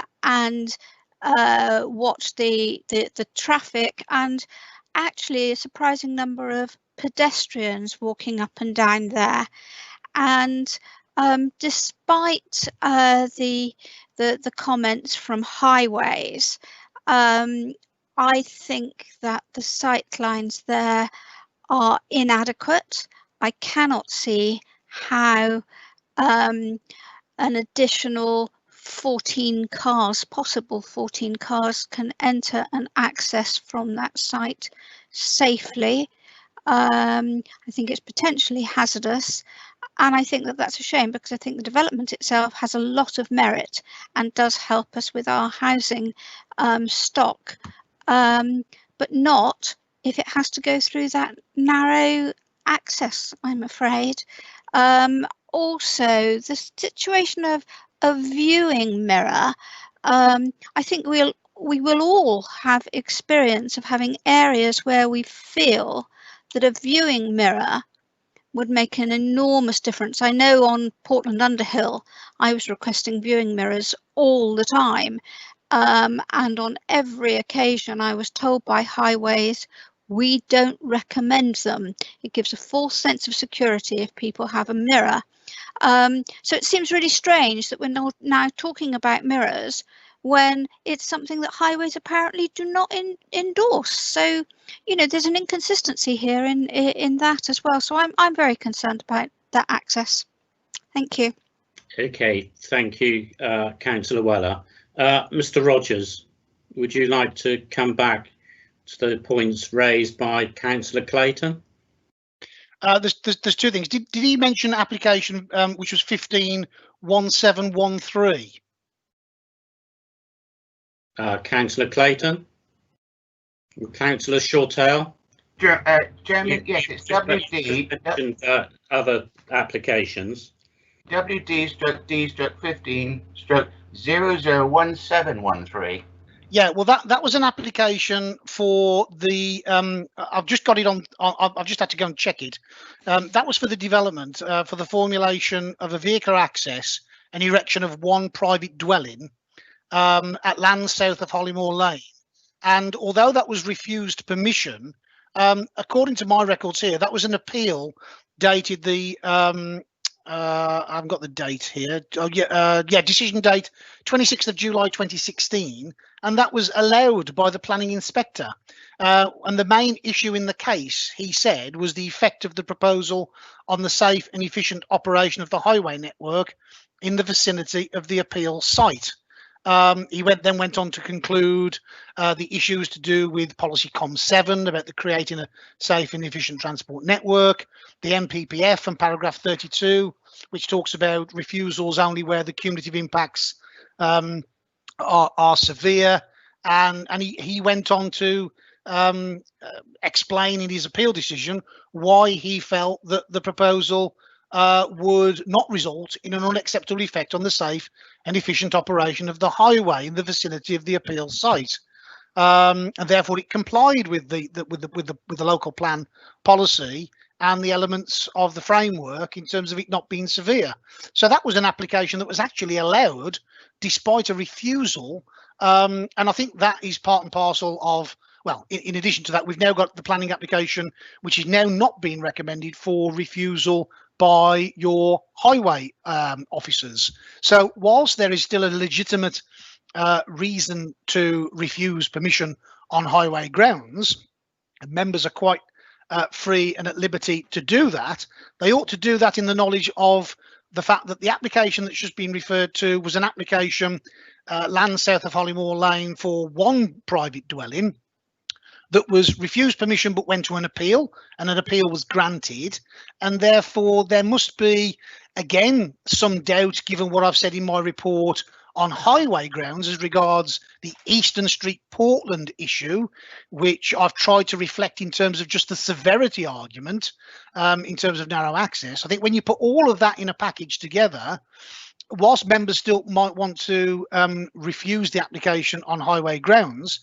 S7: watched the traffic and actually a surprising number of pedestrians walking up and down there. And despite the comments from Highways, I think that the sight lines there are inadequate. I cannot see how an additional 14 cars, possible 14 cars, can enter and access from that site safely. I think it's potentially hazardous, and I think that that's a shame, because I think the development itself has a lot of merit and does help us with our housing stock. But not if it has to go through that narrow access, I'm afraid. Also, the situation of a viewing mirror, I think we will all have experience of having areas where we feel that a viewing mirror would make an enormous difference. I know on Portland Underhill, I was requesting viewing mirrors all the time. And on every occasion I was told by Highways, we don't recommend them. It gives a false sense of security if people have a mirror. So it seems really strange that we're not now talking about mirrors when it's something that Highways apparently do not endorse. So, you know, there's an inconsistency here in that as well. So I'm very concerned about that access. Thank you.
S1: Okay, thank you, Councillor Weller. Mr Rogers, would you like to come back to the points raised by Councillor Clayton?
S12: There's two things. Did he mention application which was 151713?
S1: Councillor Clayton? Councillor Shortell?
S6: Chairman, yes, it's WD.
S1: Other applications.
S6: WD/D/15/001713.
S12: Yeah, well, that was an application for the. I've just got it on. I've just had to go and check it. That was for the development for the formulation of a vehicular access and erection of one private dwelling at land south of Hollymore Lane. And although that was refused permission, according to my records here, that was an appeal dated the. I haven't got the date here. Oh, yeah, decision date 26th of July 2016, and that was allowed by the planning inspector. And the main issue in the case, he said, was the effect of the proposal on the safe and efficient operation of the highway network in the vicinity of the appeal site. He then went on to conclude the issues to do with policy COM 7 about the creating a safe and efficient transport network, the MPPF and paragraph 32, which talks about refusals only where the cumulative impacts are severe, and he went on to explain in his appeal decision why he felt that the proposal would not result in an unacceptable effect on the safe and efficient operation of the highway in the vicinity of the appeal site, and therefore it complied with the local plan policy and the elements of the framework in terms of it not being severe. So that was an application that was actually allowed despite a refusal, and I think that is part and parcel of. Well, in addition to that, we've now got the planning application, which is now not being recommended for refusal by your highway officers. So whilst there is still a legitimate reason to refuse permission on highway grounds, and members are quite free and at liberty to do that, they ought to do that in the knowledge of the fact that the application that's just been referred to was an application land south of Hollymore Lane for one private dwelling that was refused permission but went to an appeal, and an appeal was granted, and therefore there must be, again, some doubt given what I've said in my report on highway grounds as regards the Eastern Street Portland issue, which I've tried to reflect in terms of just the severity argument in terms of narrow access. I think when you put all of that in a package together, whilst members still might want to refuse the application on highway grounds,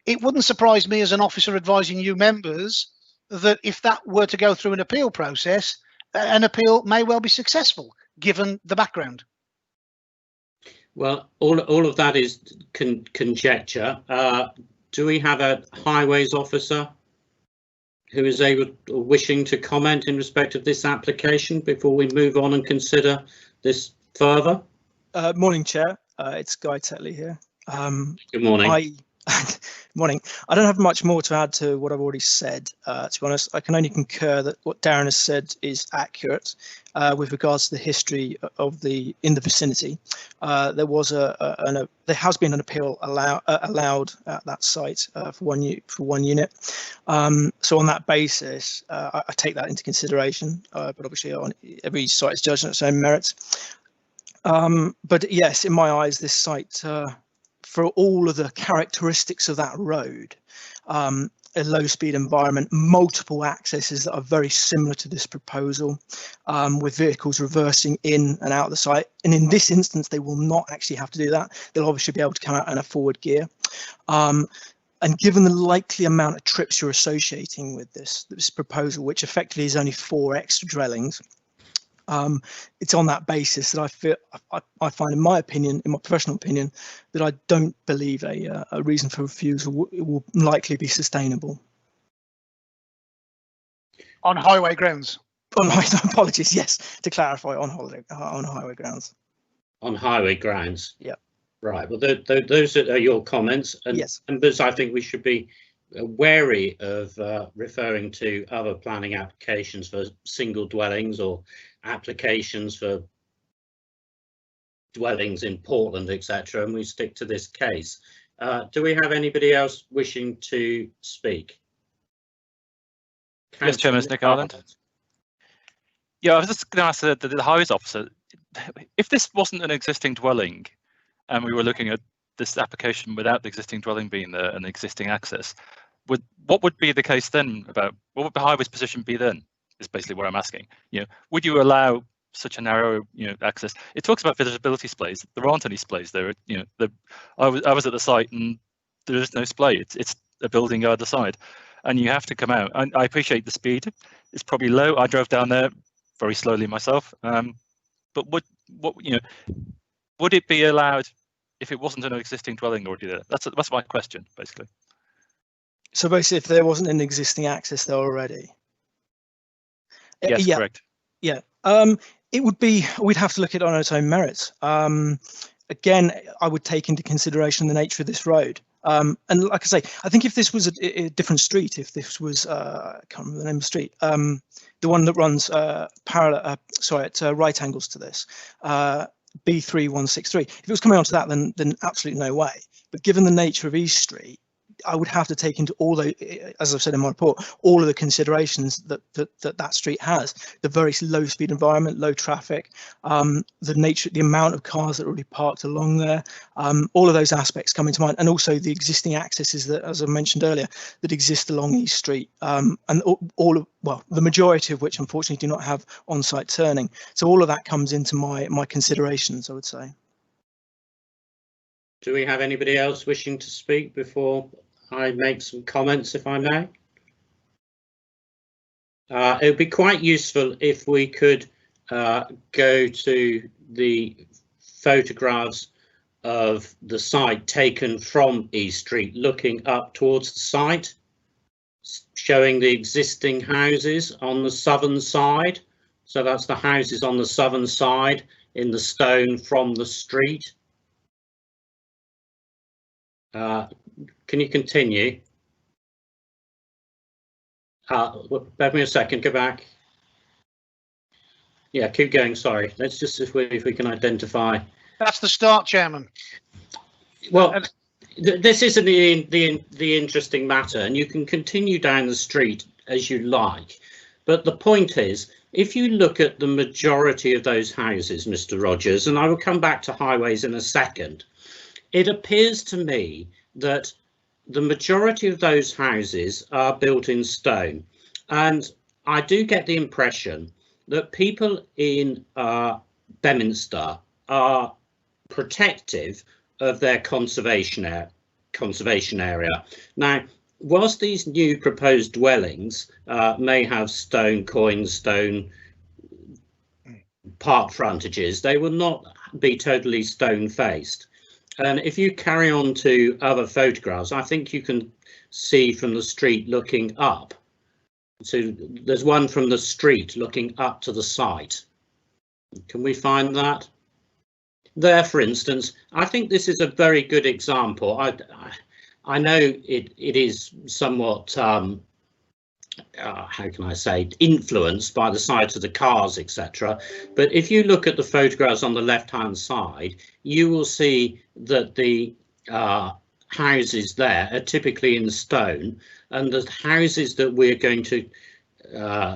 S12: it wouldn't surprise me as an officer advising you members that if that were to go through an appeal process, an appeal may well be successful, given the background.
S1: Well, all of that is conjecture. Do we have a highways officer who is able or wishing to comment in respect of this application before we move on and consider this further?
S13: Morning, Chair. It's Guy Tetley here.
S1: Good morning.
S13: Morning. I don't have much more to add to what I've already said. To be honest, I can only concur that what Darren has said is accurate with regards to the history of in the vicinity. There has been an appeal allowed at that site for one unit. So on that basis, I take that into consideration. But obviously, on every site is judged on its own merits. But yes, in my eyes, this site, for all of the characteristics of that road, a low speed environment, multiple accesses that are very similar to this proposal, with vehicles reversing in and out of the site. And in this instance, they will not actually have to do that. They'll obviously be able to come out in a forward gear. And given the likely amount of trips you're associating with this proposal, which effectively is only 4 extra dwellings, it's on that basis that I find, in my opinion, in my professional opinion, that I don't believe a reason for refusal will likely be sustainable.
S12: On highway grounds.
S13: Apologies, yes, to clarify, on highway grounds.
S1: On highway grounds.
S13: Yeah.
S1: Right. Well, those are your comments, and
S13: yes,
S1: members, I think we should be wary of referring to other planning applications for single dwellings or applications for dwellings in Portland, etc., and we stick to this case. Do we have anybody else wishing to speak?
S5: Yes, Chairman, it's Nick Ireland. Yeah, I was just going to ask the highways officer, if this wasn't an existing dwelling and we were looking at this application without the existing dwelling being there and the existing access, what would be the case then? About what would the highways position be then? Is basically what I'm asking. Would you allow such a narrow, access? It talks about visibility splays. There aren't any splays there. I was at the site and there is no splay. It's a building either side, and you have to come out. I appreciate the speed. It's probably low. I drove down there very slowly myself. But would it be allowed if it wasn't an existing dwelling already there? That's my question, basically.
S13: So basically, if there wasn't an existing access there already.
S5: Yes,
S13: yeah,
S5: correct.
S13: Yeah, it would be. We'd have to look at it on its own merits. Again, I would take into consideration the nature of this road. And like I say, I think if this was a different street, if this was, I can't remember the name of the street, the one that runs parallel, at right angles to this, B3163. If it was coming onto that, then absolutely no way. But given the nature of East Street, I would have to take into all the, as I've said in my report, all of the considerations that street has: the very low speed environment, low traffic, the nature, the amount of cars that are already parked along there, all of those aspects come into mind, and also the existing accesses that, as I mentioned earlier, that exist along East Street, and the majority of which unfortunately do not have on-site turning. So all of that comes into my considerations, I would say.
S1: Do we have anybody else wishing to speak before I make some comments, if I may? It would be quite useful if we could go to the photographs of the site taken from East Street, looking up towards the site, showing the existing houses on the southern side. So that's the houses on the southern side in the stone from the street. Can you continue? Bear me a second, go back. Yeah, keep going. Sorry. Let's just if we can identify.
S12: That's the start, Chairman.
S1: Well, this isn't the interesting matter, and you can continue down the street as you like. But the point is, if you look at the majority of those houses, Mr. Rogers, and I will come back to highways in a second, it appears to me that the majority of those houses are built in stone. And I do get the impression that people in Beminster are protective of their conservation area. Now, whilst these new proposed dwellings may have stone coins, stone park frontages, they will not be totally stone faced. And if you carry on to other photographs, I think you can see from the street looking up. So there's one from the street looking up to the site. Can we find that? There, for instance, I think this is a very good example. I know it is somewhat, how can I say, influenced by the size of the cars, etc. But if you look at the photographs on the left-hand side, you will see that the houses there are typically in stone, and the houses that we're going to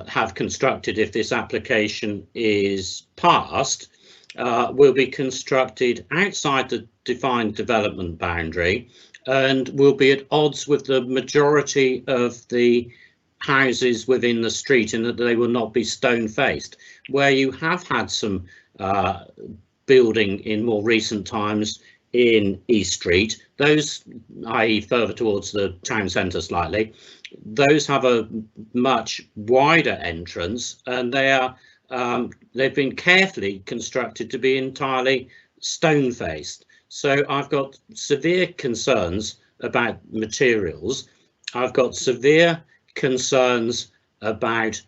S1: have constructed if this application is passed will be constructed outside the defined development boundary and will be at odds with the majority of the houses within the street, in that they will not be stone faced. Where you have had some building in more recent times in East Street, those, i.e. further towards the town centre slightly, those have a much wider entrance, and they are they've been carefully constructed to be entirely stone faced. So I've got severe concerns about materials. I've got severe concerns about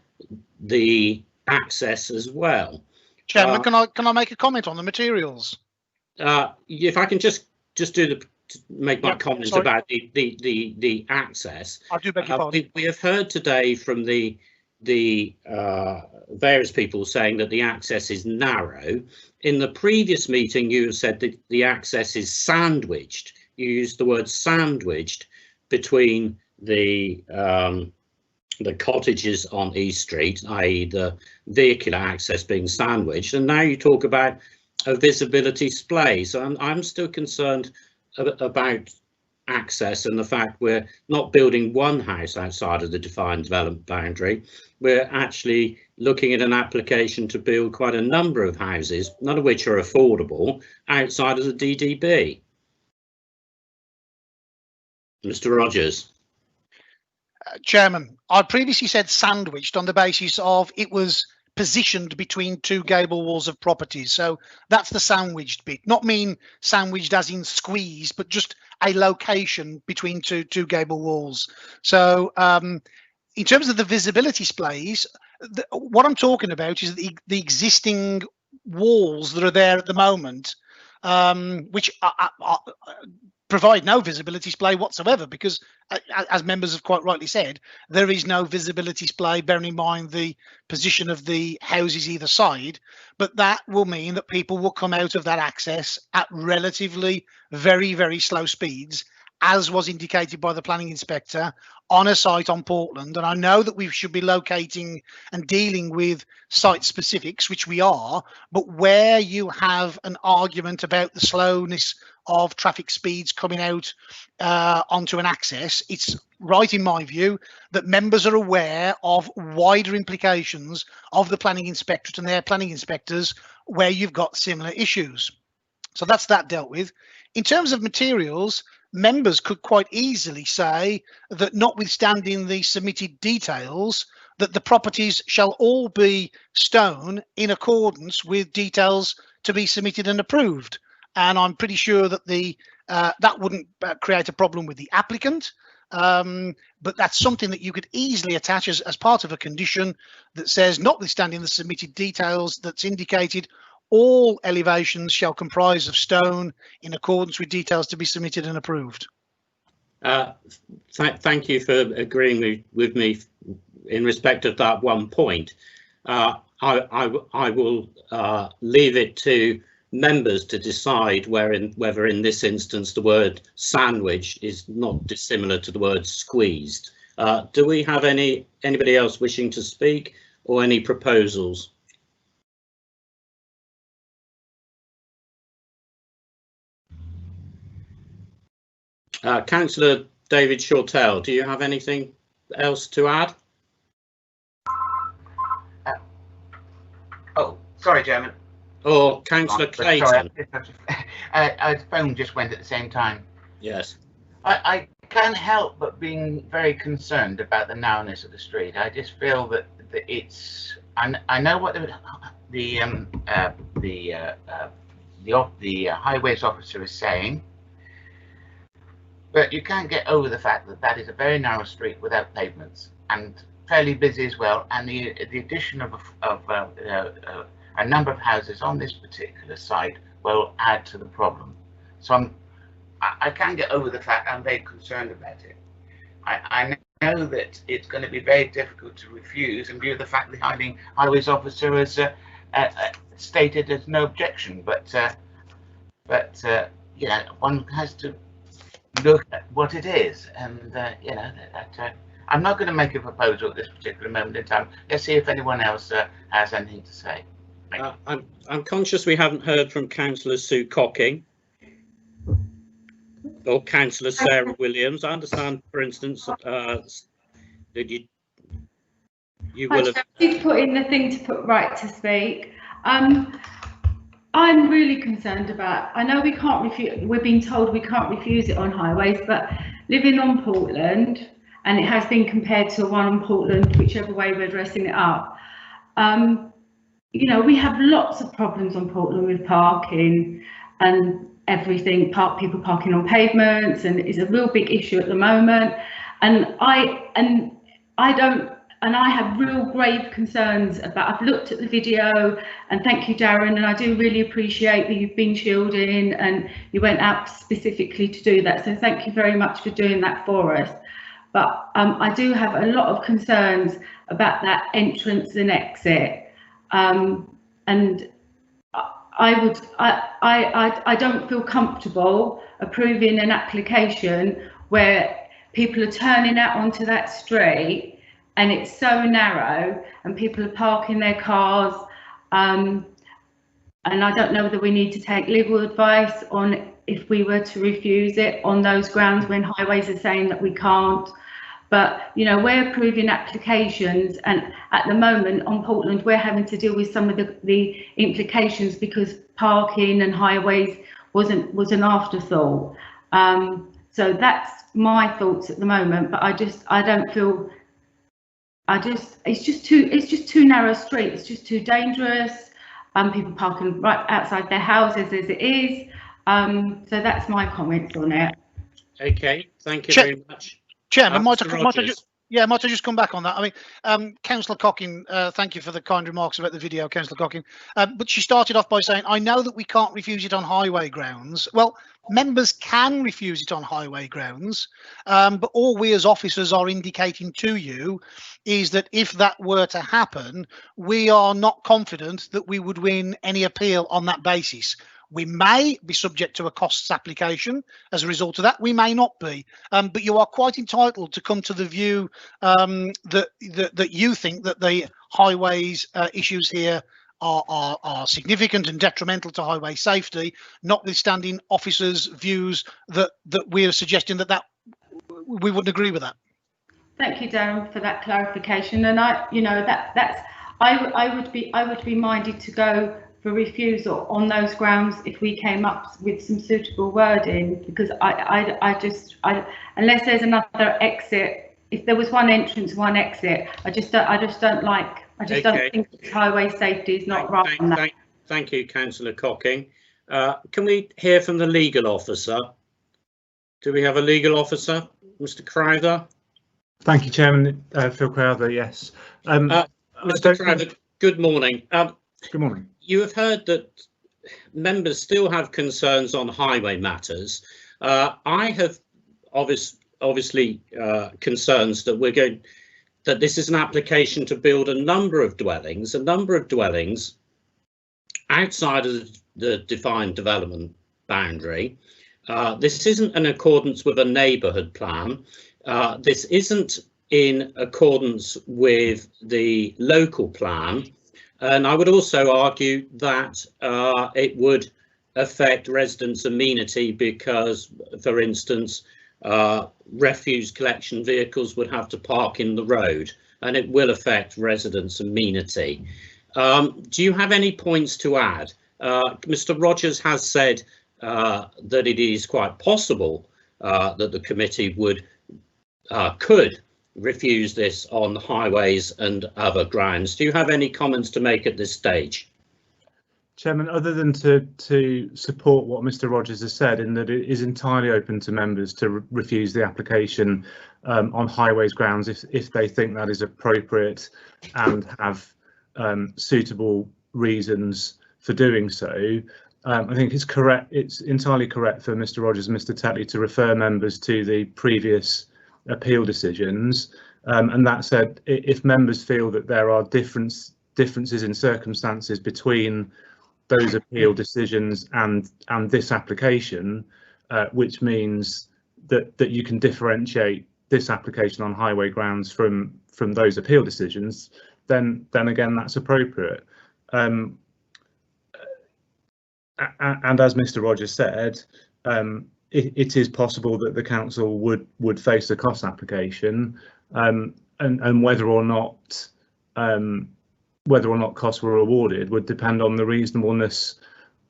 S1: the access as well.
S12: Chairman, can I make a comment on the materials?
S1: If I can just make my comments about the access.
S12: I do beg your pardon.
S1: We have heard today from the various people saying that the access is narrow. In the previous meeting, you said that the access is sandwiched. You used the word sandwiched between the cottages on East Street, i.e. the vehicular access being sandwiched, and now you talk about a visibility splay. So I'm still concerned about access and the fact we're not building one house outside of the defined development boundary. We're actually looking at an application to build quite a number of houses, none of which are affordable, outside of the DDB. Mr. Rogers.
S12: Chairman, I previously said sandwiched on the basis of it was positioned between two gable walls of properties. So that's the sandwiched bit, not mean sandwiched as in squeezed, but just a location between two gable walls. So in terms of the visibility displays, what I'm talking about is the existing walls that are there at the moment, which provide no visibility display whatsoever, because as members have quite rightly said, there is no visibility display, bearing in mind the position of the houses either side. But that will mean that people will come out of that access at relatively very, very slow speeds, as was indicated by the planning inspector on a site on Portland. And I know that we should be locating and dealing with site specifics, which we are, but where you have an argument about the slowness of traffic speeds coming out onto an access, it's right, in my view, that members are aware of wider implications of the planning inspectorate and their planning inspectors where you've got similar issues. So that's that dealt with. In terms of materials, members could quite easily say that, notwithstanding the submitted details, that the properties shall all be stone in accordance with details to be submitted and approved. And I'm pretty sure that that wouldn't create a problem with the applicant, but that's something that you could easily attach as part of a condition that says, notwithstanding the submitted details that's indicated, all elevations shall comprise of stone in accordance with details to be submitted and approved. Thank
S1: you for agreeing with me in respect of that one point. I will leave it to members to decide whether in this instance the word sandwich is not dissimilar to the word squeezed. Do we have anybody else wishing to speak or any proposals? Councillor David Shortell, do you have anything else to add?
S6: Oh, sorry, Chairman.
S1: Or Councillor Clayton?
S6: Sorry, phone just went at the same time.
S1: Yes.
S6: I can't help but being very concerned about the narrowness of the street. I just feel that it's. I know what the highways officer is saying, but you can't get over the fact that that is a very narrow street without pavements and fairly busy as well. And the addition of a number of houses on this particular site will add to the problem. So I can't get over the fact I'm very concerned about it. I know that it's going to be very difficult to refuse in view of the fact the highways officer has stated there's no objection, but you know, one has to look at what it is, and you know, I'm not going to make a proposal at this particular moment in time. Let's see if anyone else has anything to say.
S1: I'm conscious we haven't heard from Councillor Sue Cocking or Councillor Sarah Williams. I understand, for instance, that you will have.
S3: You've put in the thing to put right to speak. I'm really concerned about. I know we can't refuse. We're being told we can't refuse it on highways, but living on Portland, and it has been compared to one on Portland, whichever way we're dressing it up. You know, we have lots of problems on Portland with parking and everything. People parking on pavements, and it's a real big issue at the moment. And I have real grave concerns about. I've looked at the video, and thank you, Darren, and I do really appreciate that you've been shielding and you went out specifically to do that. So thank you very much for doing that for us. But I do have a lot of concerns about that entrance and exit. And I don't feel comfortable approving an application where people are turning out onto that street and it's so narrow and people are parking their cars. And I don't know whether we need to take legal advice on if we were to refuse it on those grounds when highways are saying that we can't. But, you know, we're approving applications, and at the moment on Portland, we're having to deal with some of the implications because parking and highways was an afterthought. So that's my thoughts at the moment, but I don't feel, it's just too narrow a street. It's just too dangerous. People parking right outside their houses as it is. So that's my comments on it.
S1: Okay, thank you very much.
S12: Chairman, might I just come back on that? I mean, Councillor Cocking, thank you for the kind remarks about the video, Councillor Cocking. But she started off by saying, I know that we can't refuse it on highway grounds. Well, members can refuse it on highway grounds, but all we as officers are indicating to you is that if that were to happen, we are not confident that we would win any appeal on that basis. We may be subject to a costs application as a result of that. We may not be, but you are quite entitled to come to the view that you think that the highways issues here are significant and detrimental to highway safety, notwithstanding officers' views that we are suggesting that we wouldn't agree with that.
S3: Thank you, Darren, for that clarification. And I would be minded to go for refusal on those grounds if we came up with some suitable wording, because I unless there's another exit, if there was one entrance, one exit, I just don't think highway safety is not right on that.
S1: Thank you, Councillor Cocking. Can we hear from the legal officer? Do we have a legal officer, Mr. Crowther?
S14: Thank you, Chairman. Phil Crowther, yes.
S1: Mr. Crowther, good morning.
S14: Good morning.
S1: You have heard that members still have concerns on highway matters. I have obviously concerns that that this is an application to build a number of dwellings outside of the defined development boundary. This isn't in accordance with a neighbourhood plan. This isn't in accordance with the local plan. And I would also argue that it would affect residents' amenity because, for instance, refuse collection vehicles would have to park in the road, and it will affect residents' amenity. Do you have any points to add? Mr. Rogers has said that it is quite possible that the committee could refuse this on highways and other grounds. Do you have any comments to make at this stage?
S14: Chairman, other than to support what Mr. Rogers has said, in that it is entirely open to members to refuse the application on highways grounds if they think that is appropriate and have suitable reasons for doing so. I think it's correct. It's entirely correct for Mr. Rogers and Mr. Tetley to refer members to the previous appeal decisions. And that said, if members feel that there are differences in circumstances between those appeal decisions and this application, which means that you can differentiate this application on highway grounds from those appeal decisions, then again that's appropriate. And as Mr. Rogers said, it is possible that the council would face a cost application, and whether or not costs were awarded would depend on the reasonableness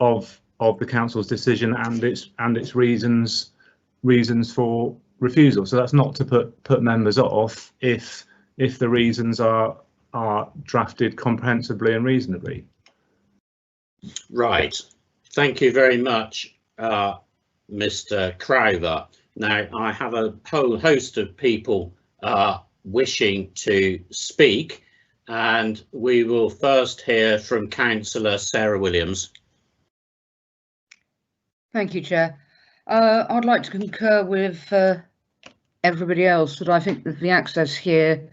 S14: of the council's decision and its reasons for refusal. So that's not to put members off if the reasons are drafted comprehensively and reasonably.
S1: Right. Thank you very much, Mr. Crowther. Now, I have a whole host of people wishing to speak, and we will first hear from Councillor Sarah Williams.
S8: Thank you, Chair. I'd like to concur with everybody else that I think that the access here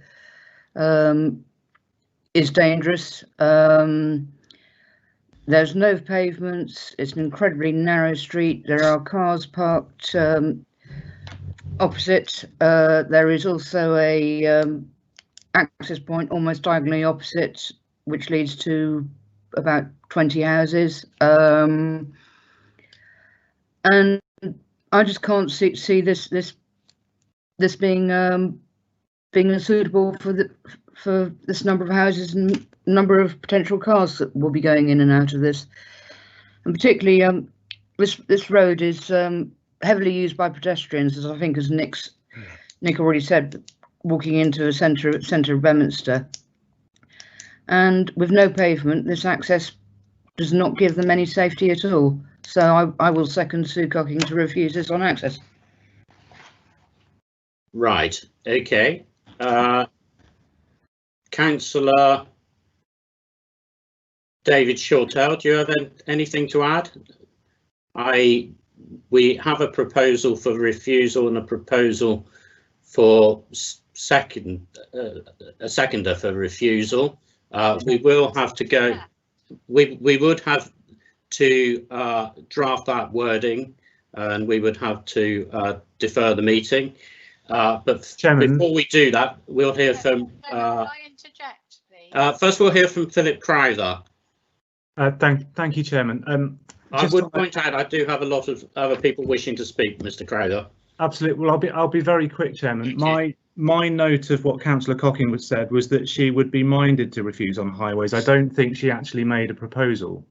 S8: is dangerous. There's no pavements. It's an incredibly narrow street. There are cars parked opposite. There is also a access point almost diagonally opposite, which leads to about 20 houses. And I just can't see this being suitable for this number of houses and number of potential cars that will be going in and out of this. And particularly this road is heavily used by pedestrians, as I think as Nick already said, walking into the centre of Bedminster. And with no pavement, this access does not give them any safety at all. So I will second Sue Cocking to refuse this on access.
S1: Right, okay. Councillor David Shortell, do you have anything to add? We have a proposal for refusal and a proposal for a seconder for refusal. We will have to go. We would have to draft that wording, and we would have to defer the meeting. But Chairman, before we do that, we'll hear from. Can I interject, please? First, we'll hear from Philip Crowther.
S14: Thank you, Chairman.
S1: I would point out I do have a lot of other people wishing to speak, Mr. Crowther.
S14: Absolutely. Well, I'll be very quick, Chairman. My note of what Councillor Cocking said was that she would be minded to refuse on highways. I don't think she actually made a proposal.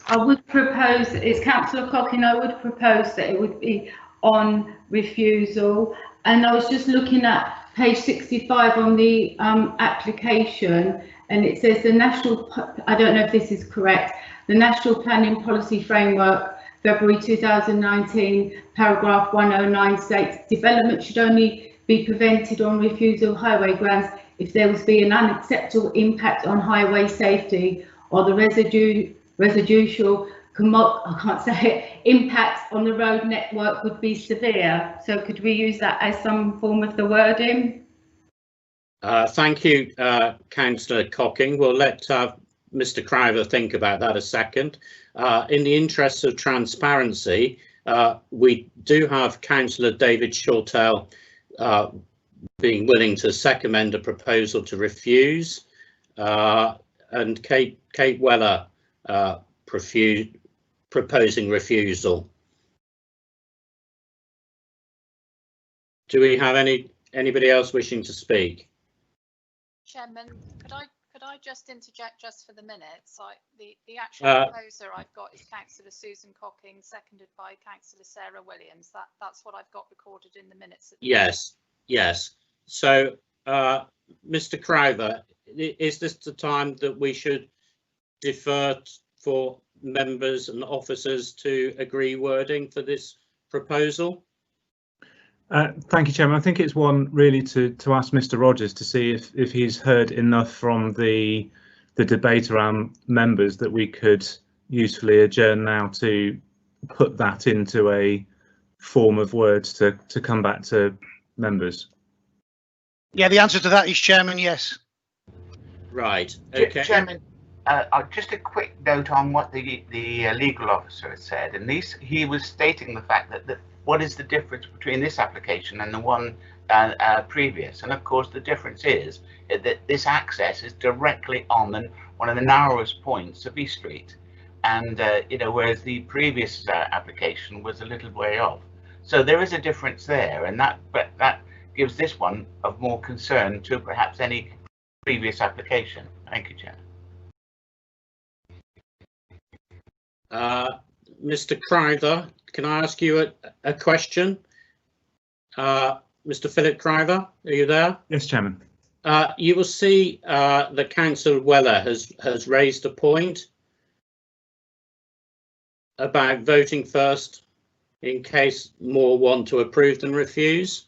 S3: I would propose, it's Councillor Cocking, I would propose that it would be on refusal. And I was just looking at page 65 on the application, and it says the national, I don't know if this is correct, the National Planning Policy Framework, February 2019, paragraph 109 states, development should only be prevented on refusal highway grounds if there would be an unacceptable impact on highway safety or the residual I can't say it, impact on the road network would be severe. So could we use that as some form of the wording?
S1: Thank you, Councillor Cocking. We'll let Mr. Crowther think about that a second. In the interests of transparency, we do have Councillor David Shortell being willing to second a proposal to refuse, and Kate Weller proposing refusal. Do we have anybody else wishing to speak?
S9: Chairman, could I just interject just for the minutes? The actual proposer I've got is Councillor Susan Cocking, seconded by Councillor Sarah Williams. That's what I've got recorded in the minutes.
S1: Yes. So, Mr. Crowther, is this the time that we should defer for members and officers to agree wording for this proposal?
S14: Thank you, Chairman. I think it's one really to ask Mr. Rogers to see if he's heard enough from the debate around members that we could usefully adjourn now to put that into a form of words to come back to members.
S12: Yeah, the answer to that is, Chairman, yes.
S1: Right. Okay.
S6: Chairman, just a quick note on what the legal officer has said, and he was stating the fact that what is the difference between this application and the one previous? And of course, the difference is that this access is directly on one of the narrowest points of East Street, and whereas the previous application was a little way off. So there is a difference there, and that gives this one of more concern to perhaps any previous application. Thank you, Chair.
S1: Mr. Crowther, can I ask you a question? Mr. Philip Crowther, are you there?
S14: Yes, Chairman.
S1: You will see that Councillor Weller has raised a point about voting first in case more want to approve than refuse.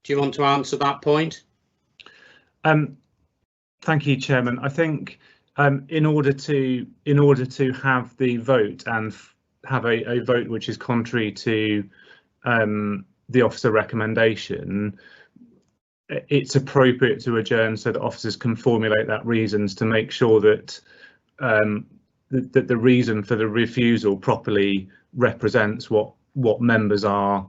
S1: Do you want to answer that point?
S14: Thank you, Chairman. I think in order to have the vote and have a vote which is contrary to the officer recommendation, it's appropriate to adjourn so that officers can formulate that reasons to make sure that that the reason for the refusal properly represents what members are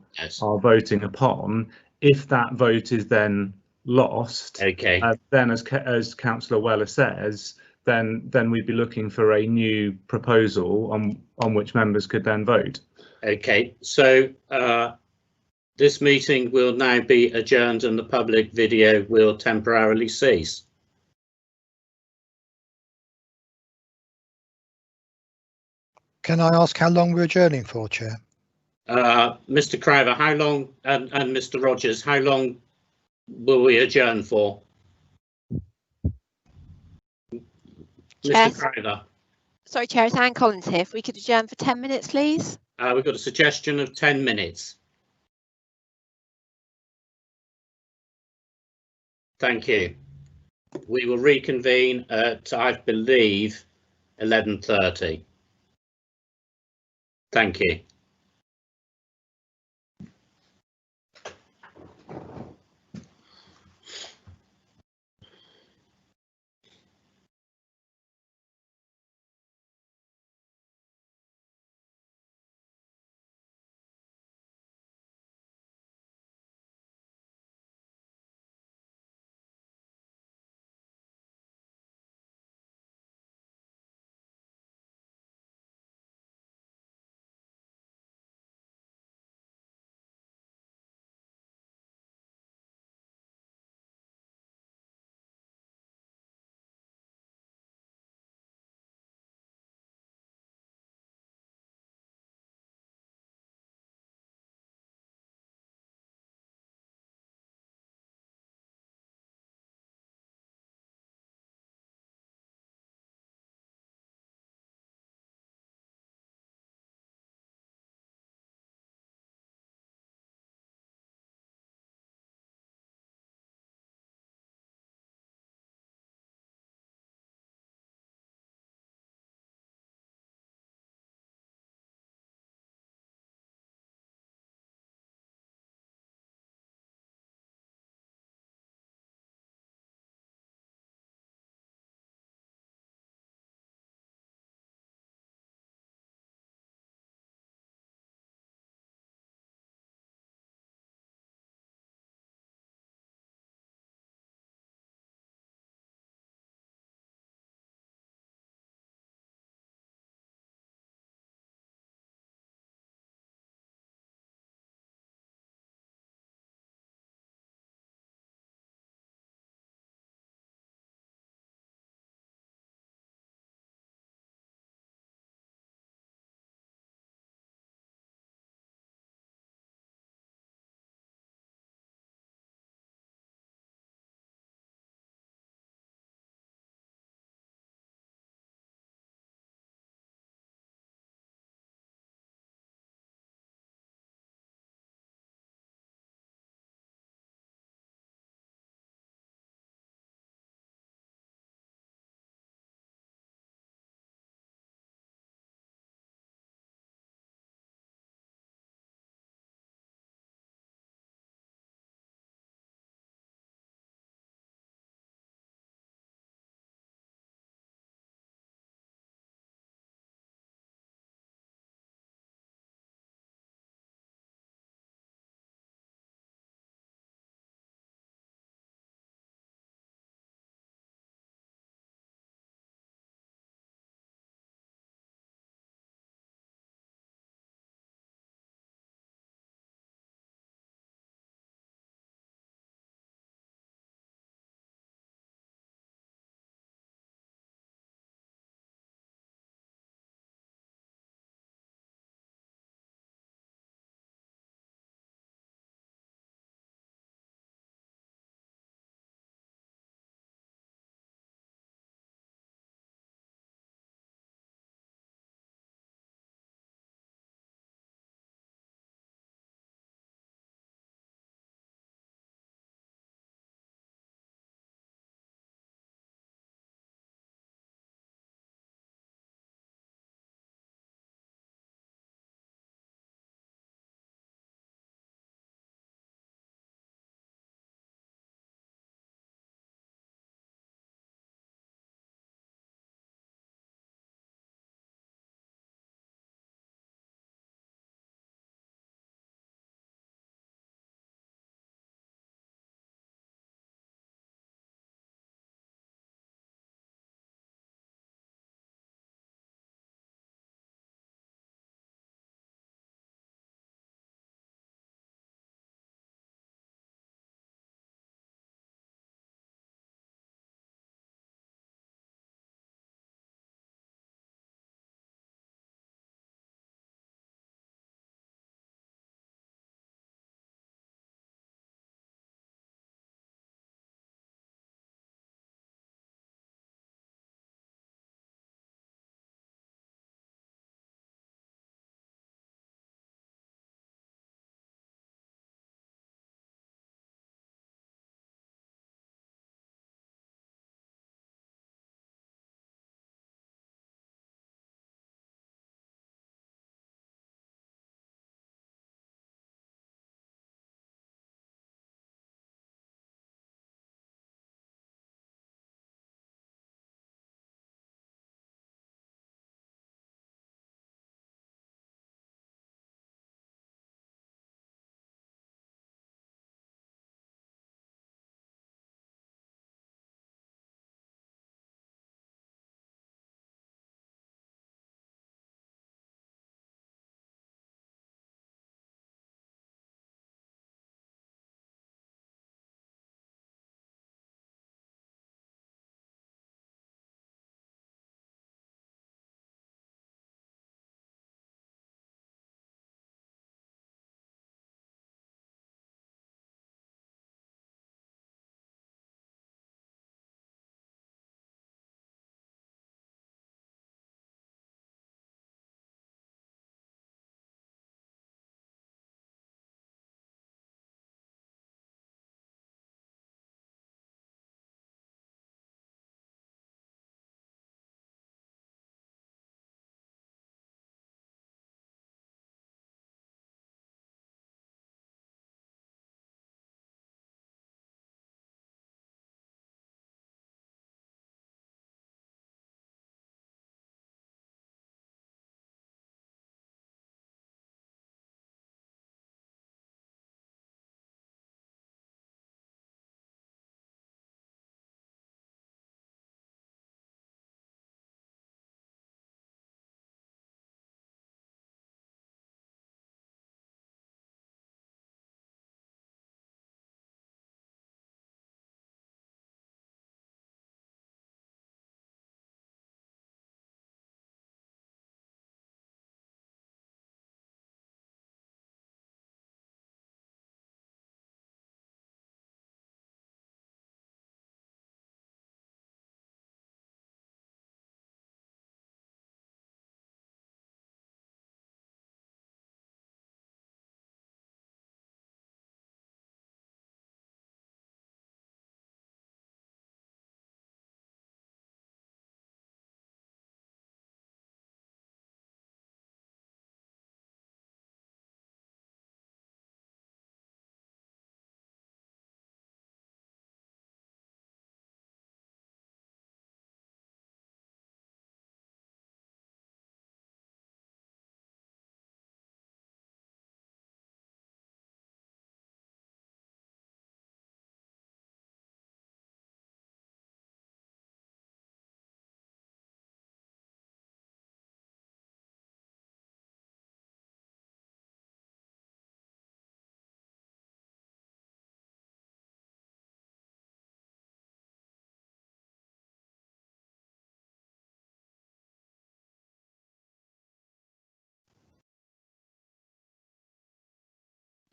S14: voting upon. If that vote is then lost,
S1: okay,
S14: then as Councillor Weller says, then we'd be looking for a new proposal on which members could then vote.
S1: Okay, so this meeting will now be adjourned and the public video will temporarily cease.
S2: Can I ask how long we're adjourning for, Chair?
S1: Mr. Crowther, how long, and Mr. Rogers, how long will we adjourn for? Mr. Crowther.
S15: Sorry, Chair, it's Anne Collins here. If we could adjourn for 10 minutes, please.
S1: We've got a suggestion of 10 minutes. Thank you. We will reconvene at, I believe, 11:30. Thank you.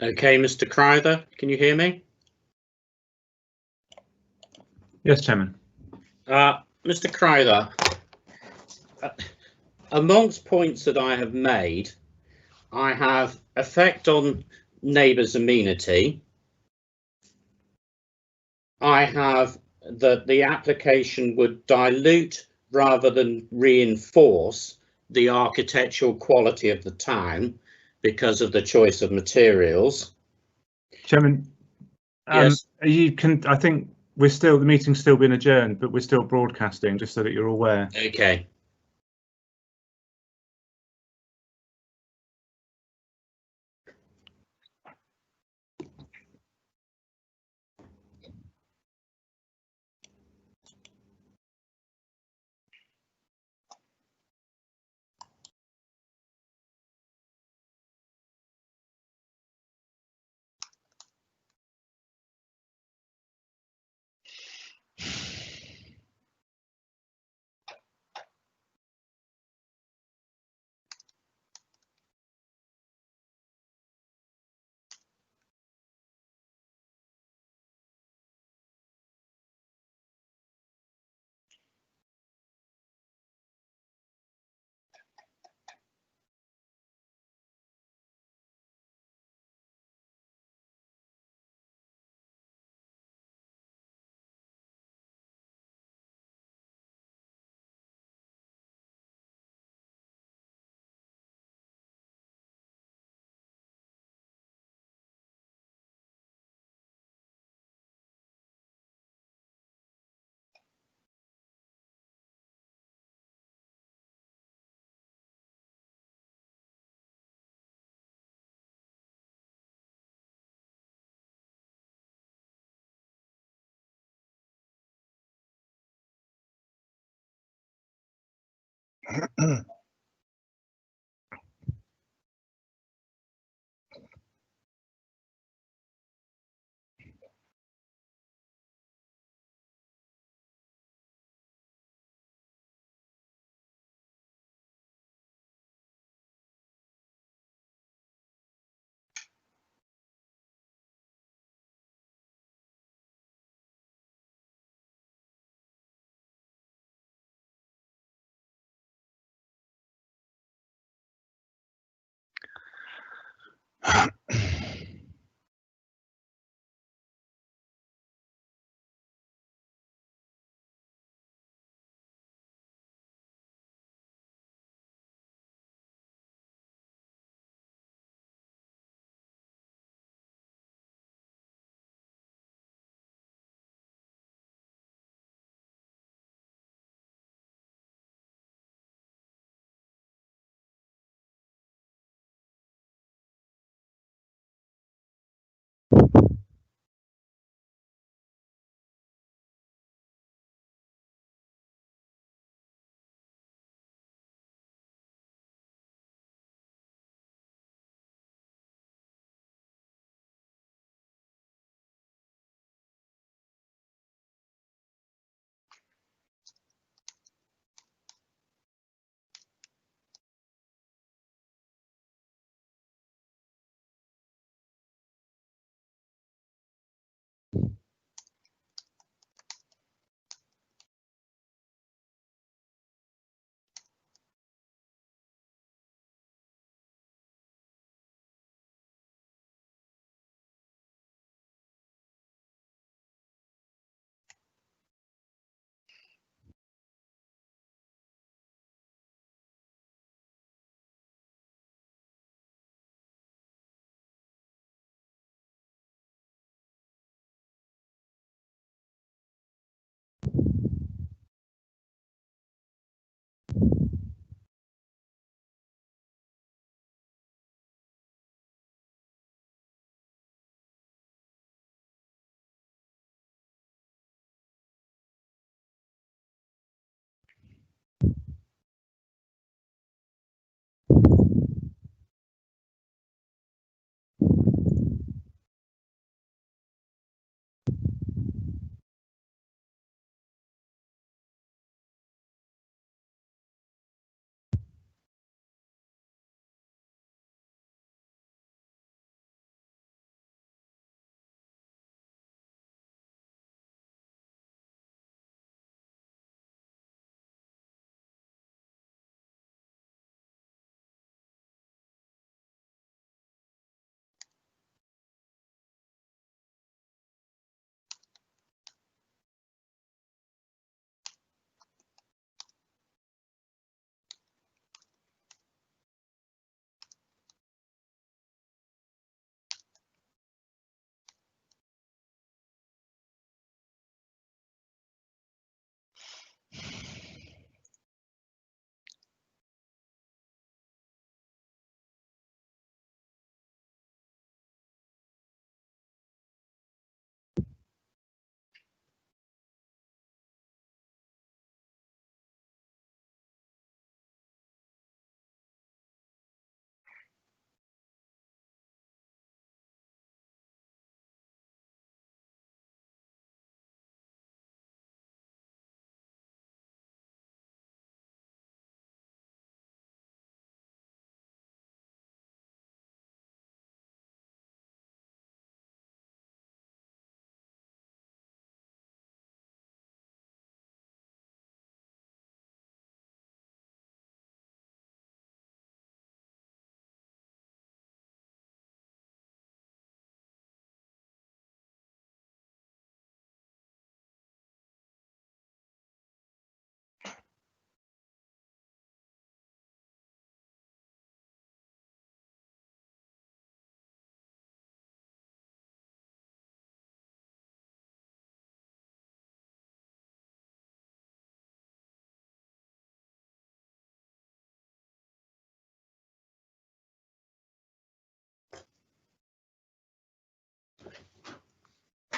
S1: Okay, Mr. Crowther, can you hear me?
S14: Yes, Chairman.
S1: Mr. Crowther, amongst points that I have made, I have effect on neighbours' amenity. I have that the application would dilute rather than reinforce the architectural quality of the town because of the choice of materials.
S14: Chairman,
S1: Yes.
S14: I think the meeting's still been adjourned, but we're still broadcasting, just so that you're aware.
S1: Okay.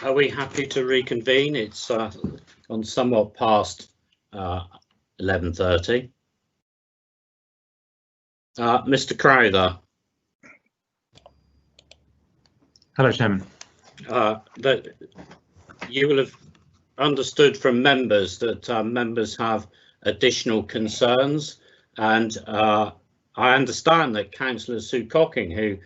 S1: Are we happy to reconvene? It's on somewhat past 11:30. Mr. Crowther.
S14: Hello, Chairman.
S1: That you will have understood from members that members have additional concerns, and I understand that Councillor Sue Cocking, who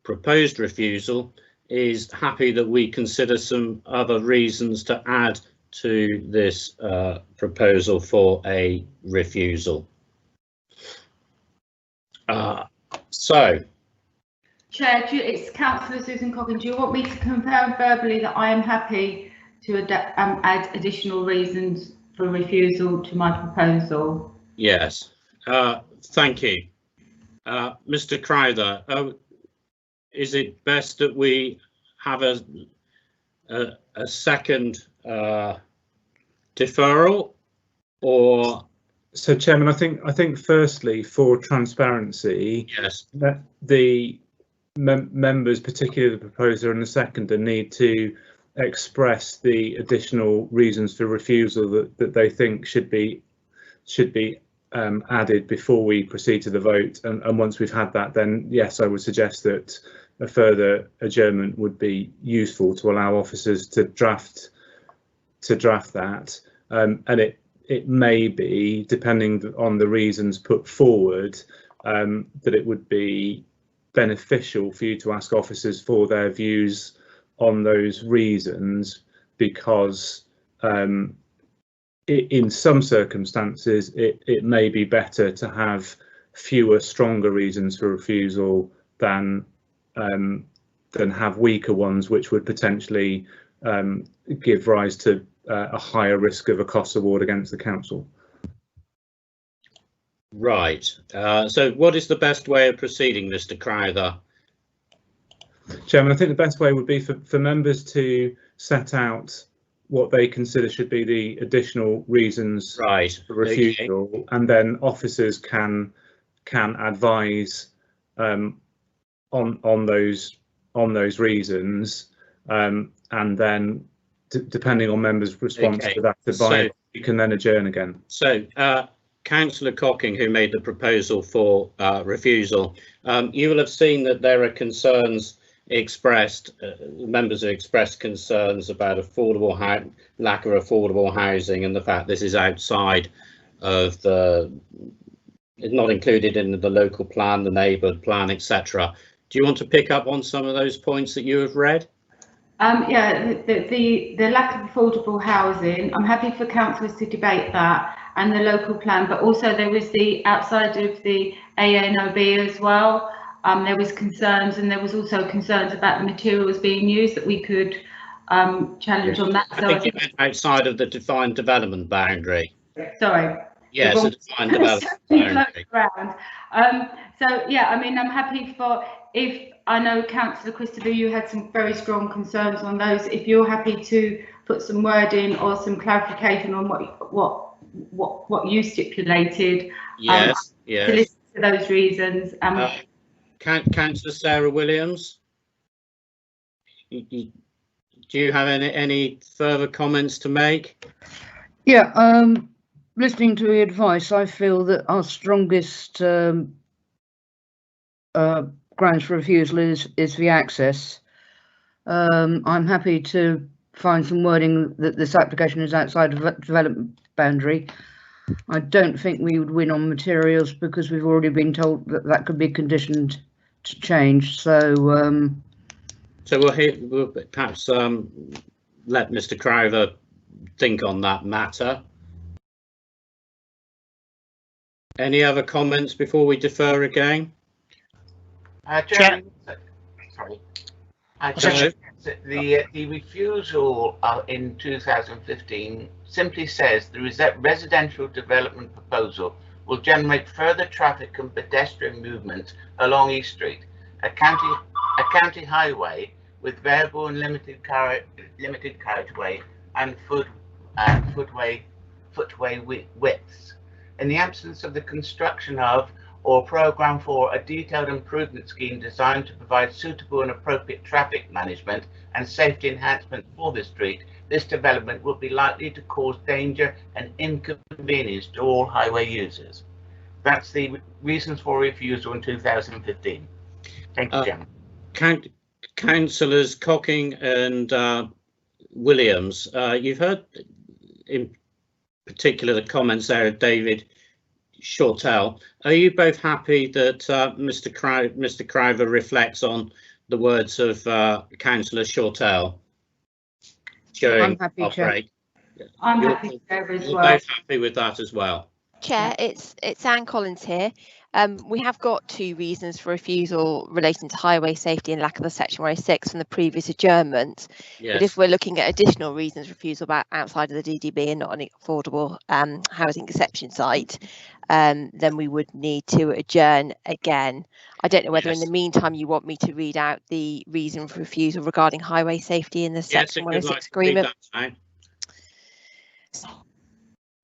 S1: proposed refusal, is happy that we consider some other reasons to add to this proposal for a refusal.
S3: Chair, it's Councillor Susan Cocking. Do you want me to confirm verbally that I am happy to add additional reasons for refusal to my proposal?
S1: Yes, thank you. Mr. Crowther, is it best that we have a second deferral, or?
S14: So, Chairman, I think firstly, for transparency,
S1: yes,
S14: that the members, particularly the proposer and the seconder, need to express the additional reasons for refusal that they think should be added before we proceed to the vote. And once we've had that, then yes, I would suggest that a further adjournment would be useful to allow officers to draft that. And it may be, depending on the reasons put forward, that it would be beneficial for you to ask officers for their views on those reasons, because in some circumstances it may be better to have fewer stronger reasons for refusal than have weaker ones, which would potentially give rise to a higher risk of a cost award against the council.
S1: Right. So what is the best way of proceeding, Mr. Crowther?
S14: Chairman, I think the best way would be for members to set out what they consider should be the additional reasons for refusal, okay, and then officers can advise on those reasons, and then depending on members' response to that advice, you can then adjourn again.
S1: So, Councillor Cocking, who made the proposal for refusal, you will have seen that there are concerns expressed. Members have expressed concerns about lack of affordable housing, and the fact this is outside of it's not included in the local plan, the neighbourhood plan, etc. Do you want to pick up on some of those points that you have read?
S3: Yeah, the lack of affordable housing, I'm happy for councillors to debate that, and the local plan, but also there was the outside of the ANOB as well. There was concerns, and there was also concerns about the materials being used that we could challenge on that. So
S1: I think you meant outside of the defined development boundary.
S3: Sorry.
S1: Yes, a defined development boundary.
S3: So yeah, I mean, I'm happy for, if I know Councillor Christopher, you had some very strong concerns on those. If you're happy to put some wording or some clarification on what you stipulated,
S1: yes,
S3: to listen to those reasons.
S14: Councillor
S1: Sarah Williams, do you have any further comments to make?
S8: Yeah, listening to the advice, I feel that our strongest grounds for refusal is the access. I'm happy to find some wording that this application is outside of development boundary. I don't think we would win on materials, because we've already been told that that could be conditioned to change. So
S1: we'll perhaps let Mr. Crowther think on that matter. Any other comments before we defer again?
S6: Chairman, sorry. The refusal in 2015 simply says the residential development proposal will generate further traffic and pedestrian movement along East Street, a county highway with variable and limited carriageway and footway widths. In the absence of the construction of or Programme 4 a detailed improvement scheme designed to provide suitable and appropriate traffic management and safety enhancement for the street, this development will be likely to cause danger and inconvenience to all highway users. That's the reasons for refusal in 2015. Thank you, Chairman.
S1: Councillors Cocking and Williams, you've heard in particular the comments there of David Shortell. Are you both happy that Mr. Criver reflects on the words of Councillor Shortell during our break?
S3: I'm happy there as
S1: you're
S3: well.
S1: both happy with that as well?
S15: Chair, it's Anne Collins here. We have got 2 reasons for refusal relating to highway safety and lack of the Section 106 from the previous adjournment.
S1: Yes.
S15: But if we're looking at additional reasons for refusal about outside of the DDB and not an affordable housing exception site, then we would need to adjourn again. I don't know whether in the meantime you want me to read out the reason for refusal regarding highway safety in the Section 106 agreement.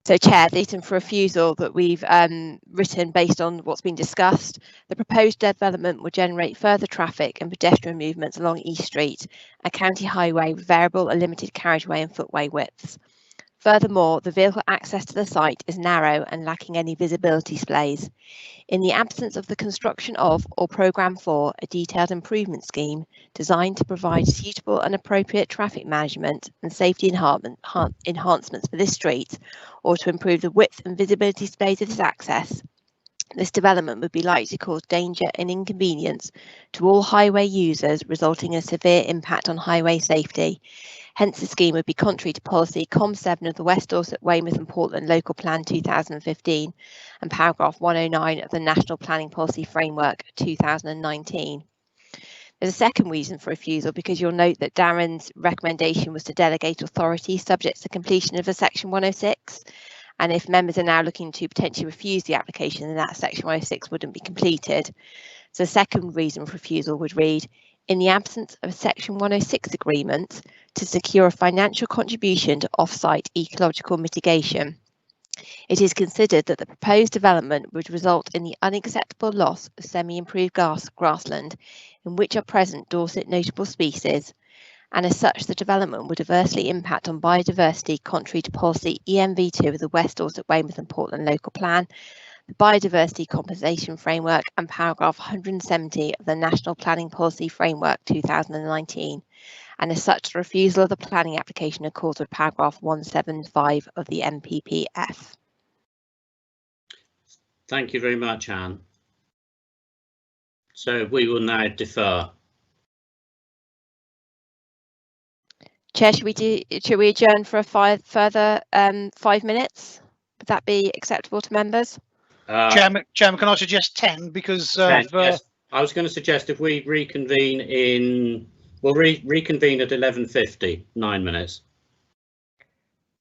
S15: So, Chair, the reason for refusal that we've written based on what's been discussed, the proposed development will generate further traffic and pedestrian movements along East Street, a county highway with variable or limited carriageway and footway widths. Furthermore, the vehicle access to the site is narrow and lacking any visibility displays. In the absence of the construction of or Programme 4 a detailed improvement scheme designed to provide suitable and appropriate traffic management and safety enhancements for this street, or to improve the width and visibility displays of this access, this development would be likely to cause danger and inconvenience to all highway users, resulting in a severe impact on highway safety. Hence, the scheme would be contrary to policy COM7 of the West Dorset, Weymouth and Portland Local Plan 2015 and paragraph 109 of the National Planning Policy Framework 2019. There's a second reason for refusal, because you'll note that Darren's recommendation was to delegate authority subject to completion of a Section 106. And if members are now looking to potentially refuse the application, then that Section 106 wouldn't be completed. So the second reason for refusal would read, in the absence of a Section 106 agreement to secure a financial contribution to off-site ecological mitigation, it is considered that the proposed development would result in the unacceptable loss of semi-improved grassland in which are present Dorset notable species, and as such the development would adversely impact on biodiversity contrary to policy EMV2 of the West Dorset, Weymouth and Portland Local Plan, the Biodiversity Compensation Framework and paragraph 170 of the National Planning Policy Framework 2019, and as such the refusal of the planning application accords with paragraph 175 of the NPPF.
S1: Thank you very much, Anne. So we will now defer.
S15: Chair, should we adjourn for a further 5 minutes? Would that be acceptable to members?
S12: Chairman, can I suggest 10 because
S1: 10, yes. I was going to suggest if we reconvene we'll reconvene at 11:50, 9 minutes.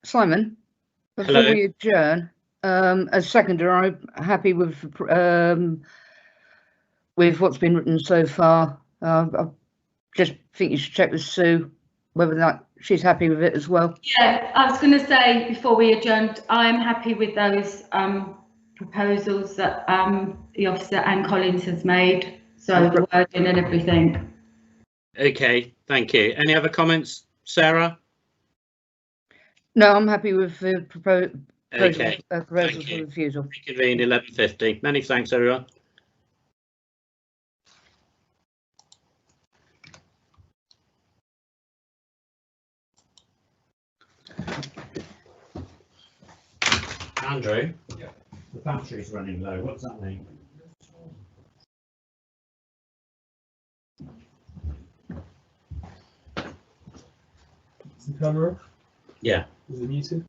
S8: Simon, before
S1: Hello.
S8: we adjourn, as seconder, I'm happy with what's been written so far. I just think you should check with Sue whether she's happy with it as well.
S3: Yeah, I was going to say before we adjourned, I'm happy with those proposals that the officer Anne Collins has made. So the wording and everything.
S1: Okay, thank you. Any other comments, Sarah?
S8: No, I'm happy with the proposal for refusal.
S1: Reconvene 11:50. Many thanks, everyone. Andrew, the battery's running low. What's that mean?
S16: Is the camera off?
S1: Yeah.
S16: Is it muted?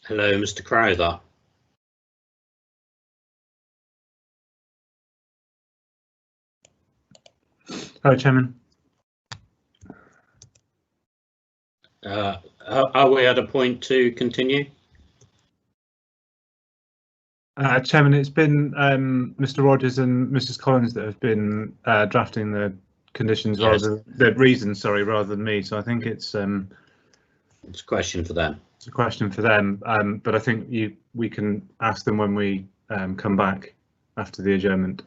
S1: Hello, Mr. Crowther.
S14: Hello, Chairman.
S1: Are we at a point to continue?
S14: Chairman, it's been Mr. Rogers and Mrs. Collins that have been drafting the conditions,
S1: Yes.
S14: rather the reasons, sorry, rather than me. So I think it's a
S1: question for them.
S14: It's a question for them, but I think we can ask them when we come back after the adjournment.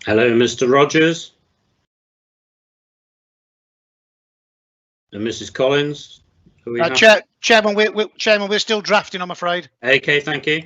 S1: Hello, Mr. Rogers and Mrs. Collins.
S12: Chairman, we're still drafting, I'm afraid.
S1: Okay, thank you.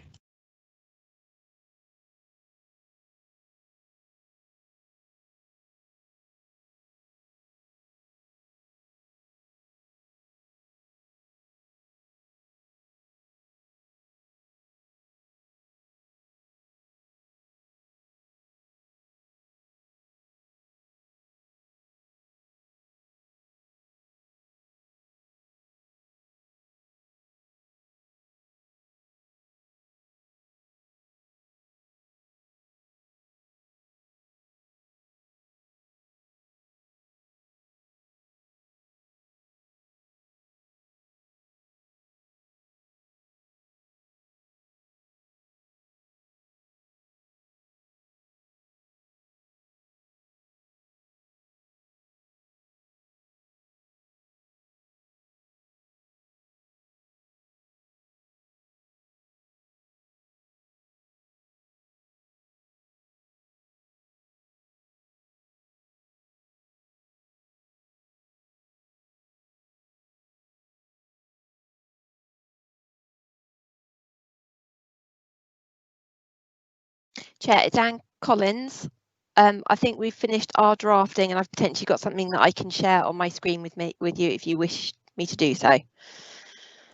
S15: Chair, it's Anne Collins. I think we've finished our drafting and I've potentially got something that I can share on my screen with you if you wish me to do so.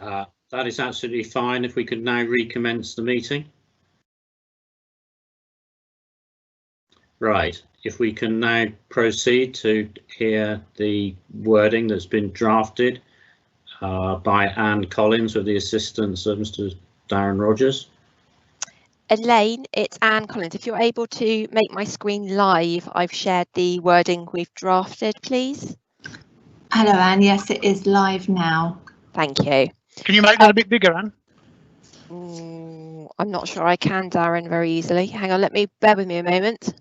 S1: That is absolutely fine. If we could now recommence the meeting. Right, if we can now proceed to hear the wording that's been drafted by Anne Collins with the assistance of Mr. Darren Rogers.
S15: Elaine, it's Anne Collins. If you're able to make my screen live, I've shared the wording we've drafted, please.
S17: Hello, Anne. Yes, it is live now.
S15: Thank you.
S12: Can you make that a bit bigger, Anne?
S15: I'm not sure I can, Darren, very easily. Hang on, bear with me a moment.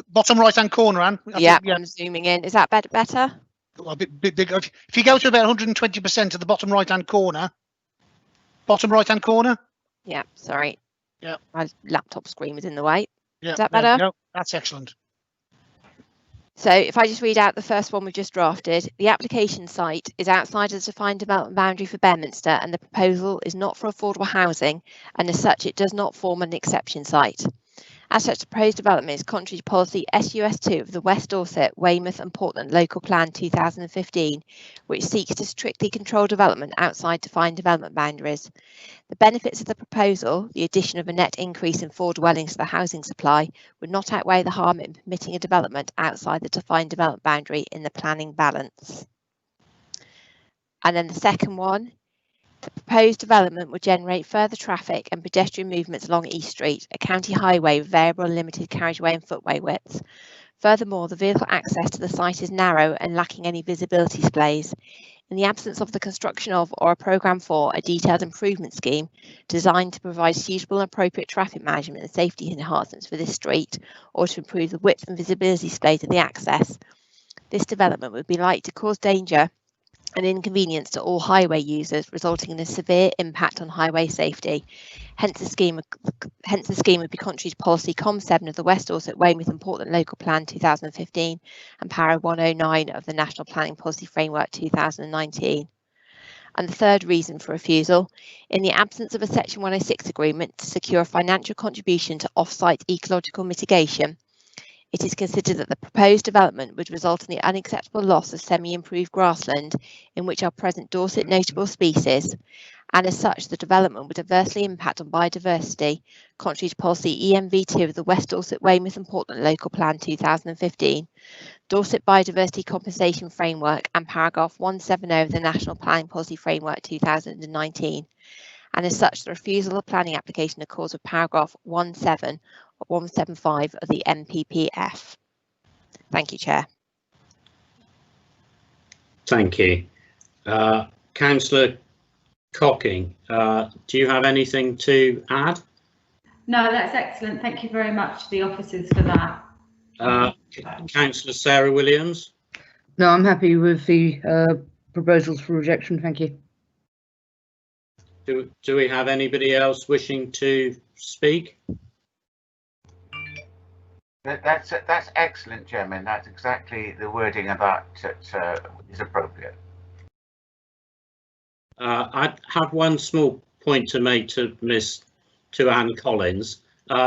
S12: Bottom right-hand corner, Anne.
S15: Yeah, I'm zooming in. Is that better?
S12: A bit bigger. If you go to about 120% of the bottom right-hand corner. Bottom right-hand corner.
S15: Yeah, sorry.
S12: Yeah.
S15: My laptop screen was in the way.
S12: Yeah,
S15: is that better?
S12: That's excellent.
S15: So if I just read out the first one we've just drafted, the application site is outside of the defined development boundary for Bedminster and the proposal is not for affordable housing and as such it does not form an exception site. As such, the proposed development is contrary to policy SUS2 of the West Dorset, Weymouth and Portland Local Plan 2015, which seeks to strictly control development outside defined development boundaries. The benefits of the proposal, the addition of a net increase in 4 dwellings to the housing supply, would not outweigh the harm in permitting a development outside the defined development boundary in the planning balance. And then the second one, the proposed development would generate further traffic and pedestrian movements along East Street, a county highway with variable and limited carriageway and footway widths. Furthermore, the vehicle access to the site is narrow and lacking any visibility displays. In the absence of the construction of or a programme for a detailed improvement scheme designed to provide suitable and appropriate traffic management and safety enhancements for this street, or to improve the width and visibility displays of the access, this development would be likely to cause danger and inconvenience to all highway users, resulting in a severe impact on highway safety. Hence the scheme would be contrary to policy COM7 of the West Dorset, Weymouth and Portland Local Plan 2015 and para 109 of the National Planning Policy Framework 2019. And the third reason for refusal, in the absence of a Section 106 agreement to secure a financial contribution to off-site ecological mitigation, it is considered that the proposed development would result in the unacceptable loss of semi-improved grassland in which are present Dorset notable species, and as such the development would adversely impact on biodiversity, contrary to policy EMV2 of the West Dorset, Weymouth and Portland Local Plan 2015, Dorset Biodiversity Compensation Framework and paragraph 170 of the National Planning Policy Framework 2019. And as such, the refusal of planning application accords with paragraph 175 of the NPPF. Thank you, Chair.
S1: Thank you. Councillor Cocking, do you have anything to add?
S3: No, that's excellent. Thank you very much to the officers for that.
S1: Councillor Sarah Williams?
S8: No, I'm happy with the proposals for rejection. Thank you.
S1: Do we have anybody else wishing to speak?
S6: That's excellent, Chairman. That's exactly the wording of that is appropriate.
S1: I have one small point to make to Anne Collins.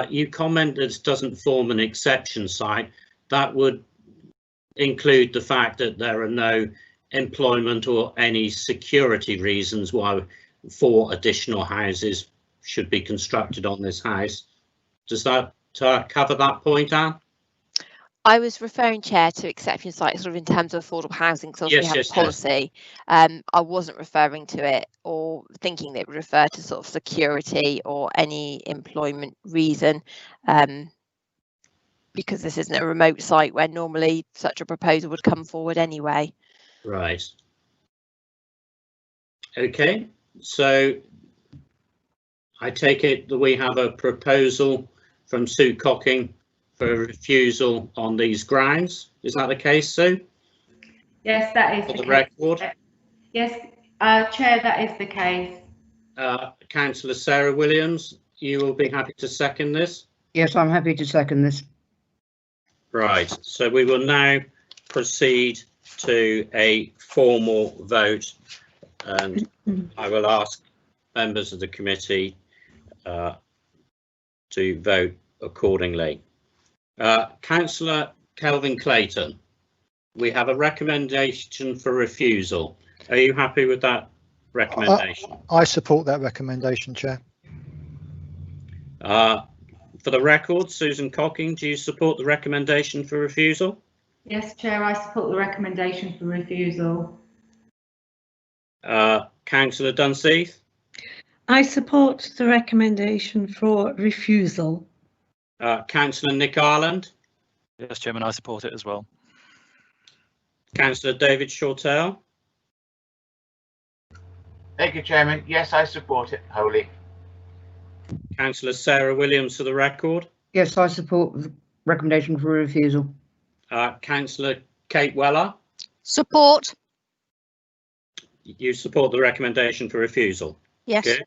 S1: You commented it doesn't form an exception site. That would include the fact that there are no employment or any security reasons why 4 additional houses should be constructed on this house. Does that cover that point, Anne?
S15: I was referring, Chair, to exception sites sort of in terms of affordable housing, because we have a policy. Yes. I wasn't referring to it or thinking that it would refer to sort of security or any employment reason, because this isn't a remote site where normally such a proposal would come forward anyway.
S1: Right. Okay, so I take it that we have a proposal from Sue Cocking for refusal on these grounds. Is that the case, Sue?
S3: Yes, that is
S1: for the record.
S3: Yes, Chair, that is the case.
S1: Councillor Sarah Williams, you will be happy to second this?
S8: Yes, I'm happy to second this.
S1: Right, so we will now proceed to a formal vote, and I will ask members of the committee to vote accordingly. Councillor Kelvin Clayton, we have a recommendation for refusal. Are you happy with that recommendation?
S2: I support that recommendation, Chair.
S1: For the record, Susan Cocking, do you support the recommendation for refusal?
S3: Yes, Chair, I support the recommendation for refusal.
S1: Councillor Dunseith?
S4: I support the recommendation for refusal.
S1: Councillor Nick Ireland?
S5: Yes, Chairman, I support it as well.
S1: Councillor David Shortell?
S6: Thank you, Chairman. Yes, I support it wholly.
S1: Councillor Sarah Williams, for the record?
S8: Yes, I support the recommendation for refusal.
S1: Councillor Kate Weller?
S7: Support.
S1: You support the recommendation for refusal?
S7: Yes.
S1: Good.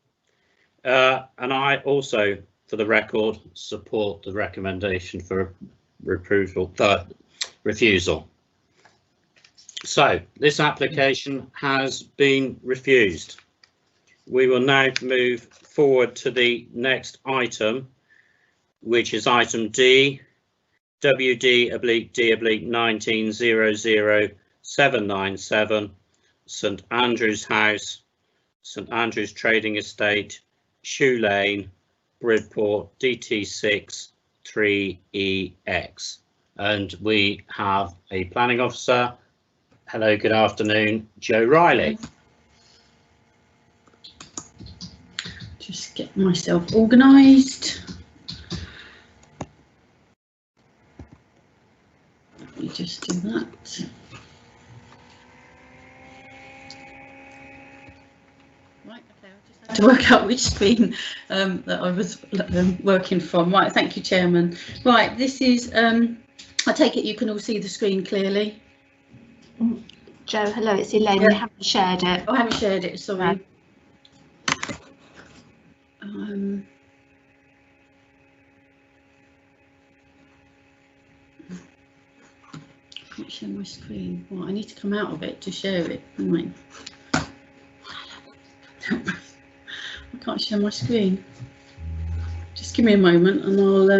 S1: And I also, for the record, support the recommendation for refusal. So this application has been refused. We will now move forward to the next item, which is item D, WD/D/1900797, St Andrew's House, St Andrew's Trading Estate, Shoe Lane, Bridport, DT6 3EX. And we have a planning officer. Hello, good afternoon, Joe Riley.
S18: Just get myself organised. Let me just do that. Right, okay, I just had to work out which screen that I was working from. Right, thank you, Chairman. Right, this is, I take it you can all see the screen clearly?
S17: Joe, hello, it's Elaine.
S18: Yeah.
S17: We haven't shared it.
S18: I haven't shared it, sorry. Can't share my screen. Well, I need to come out of it to share it. Right. I can't share my screen. Just give me a moment and I'll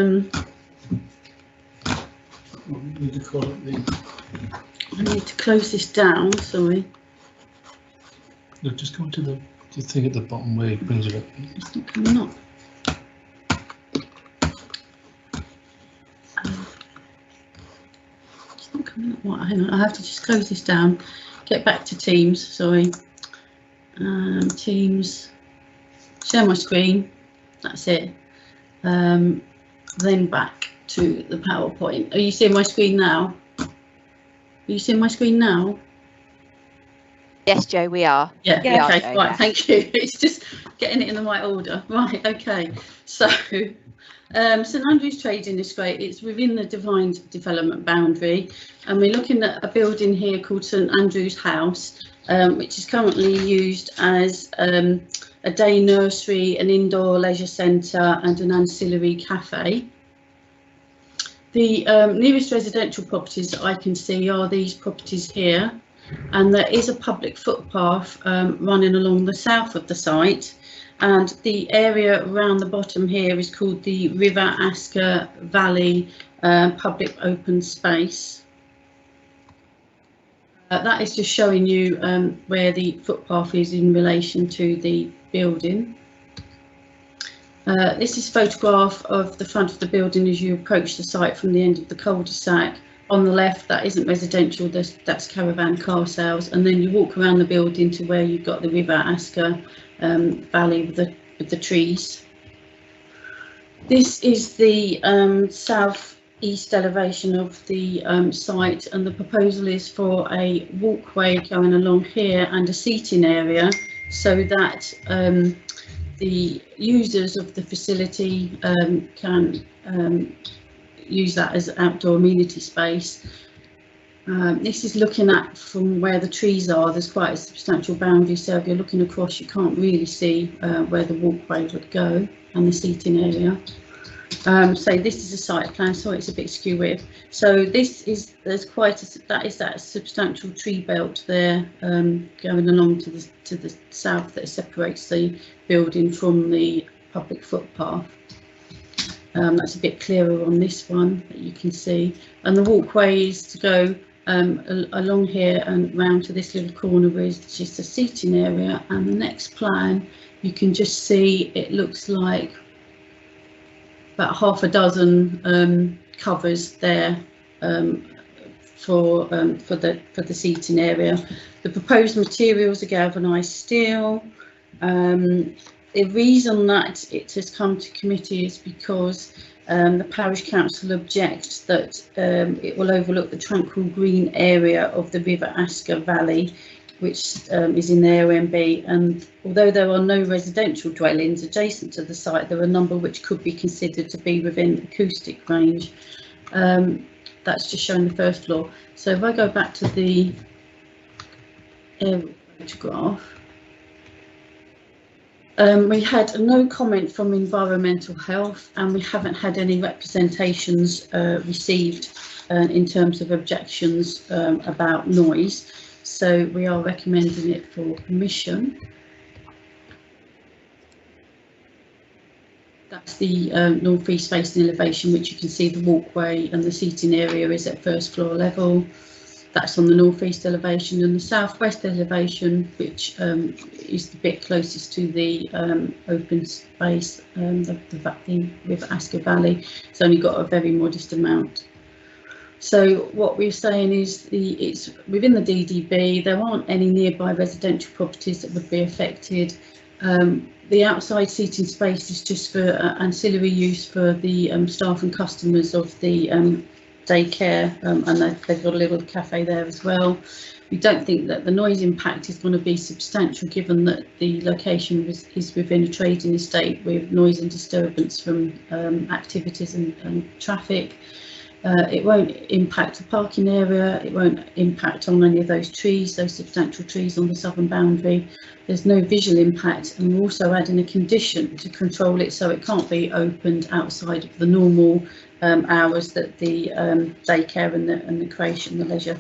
S18: I need to close this down, sorry.
S16: No, just go to the thing at the bottom where it brings it up.
S18: It's not coming up. It's not coming up. What? Hang on, I have to just close this down. Get back to Teams, sorry. Teams. Share my screen. That's it. Then back to the PowerPoint. Are you seeing my screen now? Are you seeing my screen now?
S15: Yes, Joe, we are.
S18: Yeah,
S15: We are,
S18: okay,
S15: Joe,
S18: right,
S15: yeah.
S18: thank you. It's just getting it in the right order. Right, okay. So, St Andrew's Trading Estate, it's within the defined development boundary, and we're looking at a building here called St Andrew's House, which is currently used as a day nursery, an indoor leisure centre and an ancillary cafe. The nearest residential properties that I can see are these properties here, and there is a public footpath running along the south of the site, and the area around the bottom here is called the River Asker Valley Public Open Space. That is just showing you where the footpath is in relation to the building. This is a photograph of the front of the building as you approach the site from the end of the cul-de-sac. On the left, that isn't residential, that's caravan car sales, and then you walk around the building to where you've got the River Asker Valley with the trees. This is the south-east elevation of the site, and the proposal is for a walkway going along here and a seating area so that the users of the facility can use that as outdoor amenity space. This is looking at from where the trees are. There's quite a substantial boundary, so if you're looking across you can't really see where the walkway would go and the seating area. So this is a site plan, so it's a bit skew with. So this is, there's quite a, that substantial tree belt there going along to the south that separates the building from the public footpath. That's a bit clearer on this one that you can see, and the walkway is to go along here and round to this little corner which is the seating area. And the next plan you can just see it looks like about half a dozen covers there for the seating area. The proposed materials are galvanised steel. The reason that it has come to committee is because the parish council objects that it will overlook the tranquil green area of the River Asker Valley, which is in the OMB, and although there are no residential dwellings adjacent to the site, there are a number which could be considered to be within acoustic range. That's just showing the first floor. So if I go back to the aerial photograph, we had no comment from environmental health, and we haven't had any representations received in terms of objections about noise. So we are recommending it for permission. That's the north-east facing elevation, which you can see the walkway and the seating area is at first floor level. That's on the north-east elevation, and the south-west elevation, which is the bit closest to the open space, the River Asker Valley, it's only got a very modest amount. So what we're saying is it's within the DDB. There aren't any nearby residential properties that would be affected. The outside seating space is just for ancillary use for the staff and customers of the daycare, and they've got a little cafe there as well. We don't think that the noise impact is going to be substantial, given that the location is within a trading estate with noise and disturbance from activities and traffic. It won't impact the parking area, it won't impact on any of those trees, those substantial trees on the southern boundary. There's no visual impact, and we're also adding a condition to control it so it can't be opened outside of the normal hours that the daycare and the creche, the leisure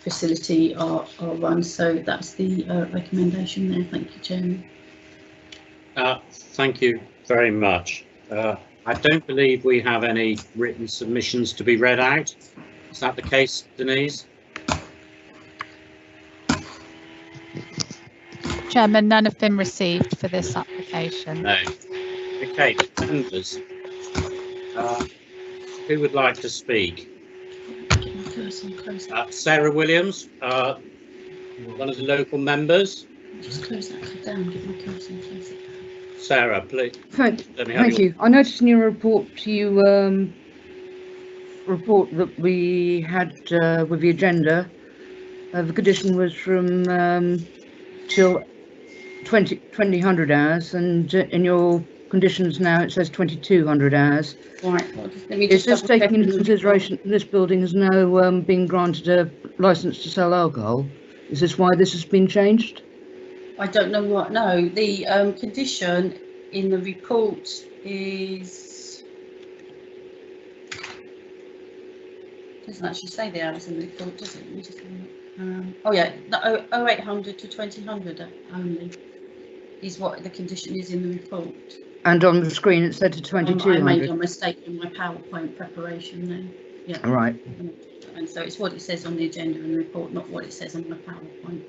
S18: facility are run. So that's the recommendation there. Thank you, Chairman.
S1: Thank you very much. I don't believe we have any written submissions to be read out. Is that the case, Denise?
S9: Chairman, none have been received for this application.
S1: No. Okay, members. Who would like to speak? Sarah Williams, one of the local members.
S18: Just close that down, give my cursor and close it.
S1: Sarah, please.
S8: Thank you. I noticed in your report you report that we had with the agenda, the condition was from till 2000 hours, and in your conditions now it says 2200 hours.
S18: Right. Well,
S8: is this taking into consideration this building has now been granted a licence to sell alcohol? Is this why this has been changed?
S18: I don't know what. No, the condition in the report is doesn't actually say the hours in the report, does it? Let me just have a look. Oh yeah, the 0800 to 2000 only is what the condition is in the report. And
S8: on the screen it said to 2200.
S18: I made a mistake in my PowerPoint preparation then. Yeah.
S8: Right.
S18: And so it's what it says on the agenda in the report, not what it says on my PowerPoint.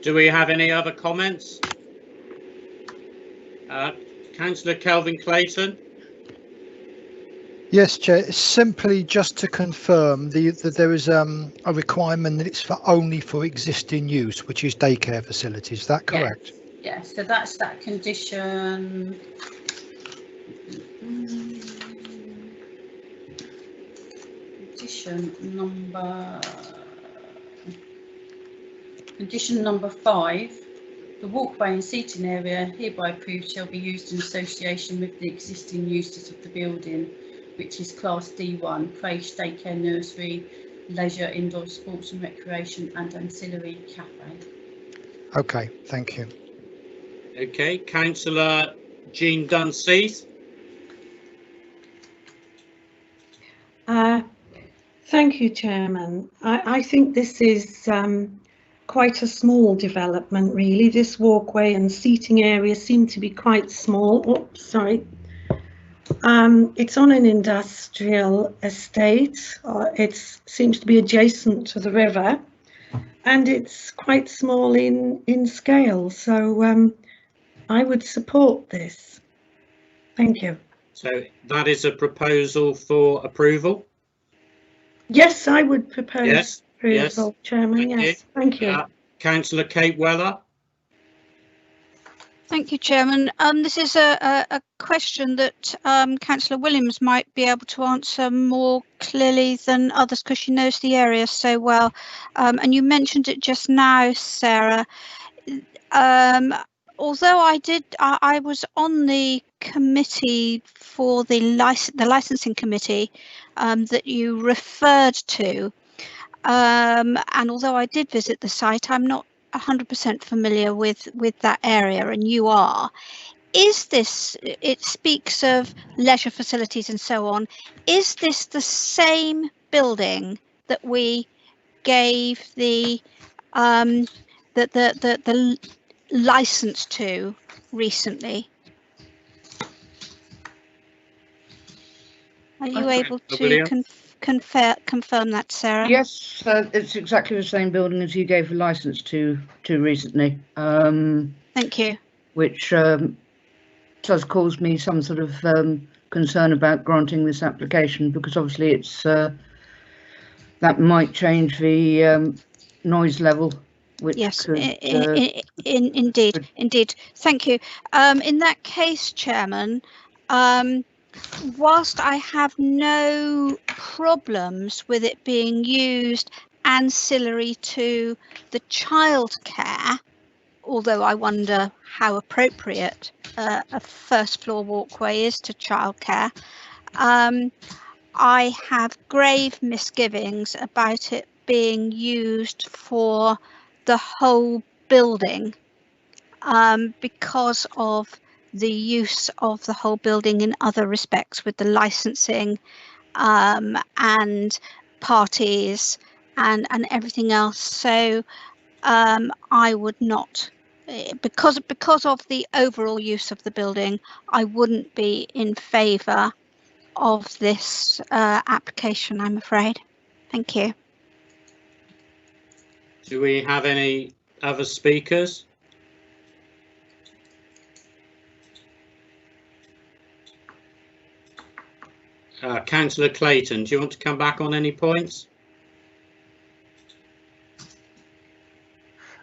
S1: Do we have any other comments? Councillor Kelvin Clayton.
S2: Yes, Chair. Simply just to confirm that there is a requirement that it's only for existing use, which is daycare facilities. Is that correct?
S18: Yeah. So that's that condition. Condition number 5, the walkway and seating area hereby approved shall be used in association with the existing uses of the building, which is class D1, creche, daycare, nursery, leisure, indoor sports and recreation, and ancillary cafe.
S2: Okay, thank you.
S1: Okay, Councillor Jean Dunseith.
S4: Thank you, Chairman. I think this is quite a small development, really. This walkway and seating area seem to be quite small. Oops, sorry. It's on an industrial estate. It seems to be adjacent to the river, and it's quite small in scale. So I would support this. Thank you.
S1: So that is a proposal for approval?
S4: Yes, I would propose approval,
S1: yes.
S4: Chairman. Yes, thank you.
S1: Councillor Kate Weller.
S7: Thank you, Chairman. This is a question that Councillor Williams might be able to answer more clearly than others because she knows the area so well. And you mentioned it just now, Sarah. Although I was on the committee for the licensing committee that you referred to, and although I did visit the site, I'm not 100% familiar with that area, and you are. Is this, it speaks of leisure facilities and so on, is this the same building that we gave the license to recently? Are you able to confirm that, Sarah?
S8: Yes, it's exactly the same building as you gave a license to recently.
S7: Thank you.
S8: Which does cause me some sort of concern about granting this application, because obviously it's that might change the noise level. Which
S7: yes,
S8: could,
S7: indeed. Thank you. In that case, Chairman, whilst I have no problems with it being used ancillary to the childcare, although I wonder how appropriate a first floor walkway is to childcare, I have grave misgivings about it being used for the whole building, because of the use of the whole building in other respects with the licensing and parties and everything else. So I would not, because of the overall use of the building, I wouldn't be in favour of this application, I'm afraid. Thank you.
S1: Do we have any other speakers? Councillor Clayton, do you want to come back on any points?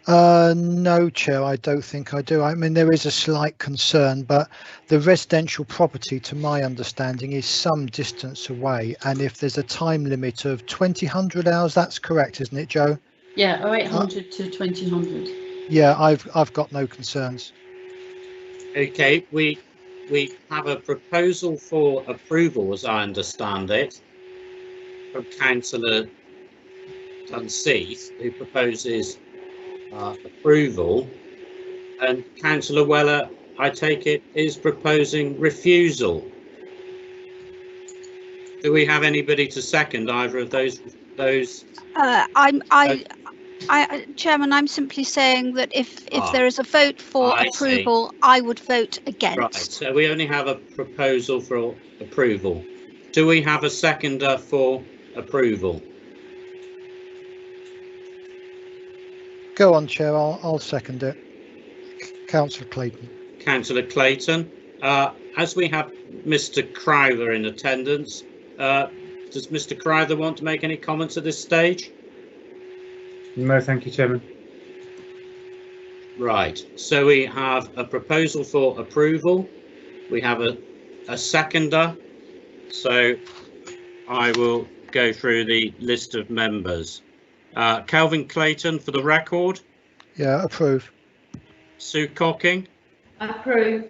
S2: No, Chair, I don't think I do. I mean, there is a slight concern, but the residential property, to my understanding, is some distance away. And if there's a time limit of 2000 hours, that's correct, isn't it, Joe?
S18: Yeah, 0800 to 2000.
S2: Yeah, I've got no concerns.
S1: Okay, we have a proposal for approval, as I understand it, from Councillor Dunseith, who proposes approval, and Councillor Weller, I take it, is proposing refusal. Do we have anybody to second either of those?
S7: Chairman, I'm simply saying that if there is a vote for approval, I would vote against.
S1: Right, so we only have a proposal for approval. Do we have a seconder for approval?
S2: Go on, Chair, I'll second it. Councillor Clayton.
S1: Councillor Clayton. As we have Mr. Crowther in attendance, does Mr. Crowther want to make any comments at this stage?
S14: No, thank you, Chairman.
S1: Right, so we have a proposal for approval. We have a seconder. So I will go through the list of members. Kelvin Clayton, for the record.
S2: Yeah, approve.
S1: Sue Cocking.
S3: Approve.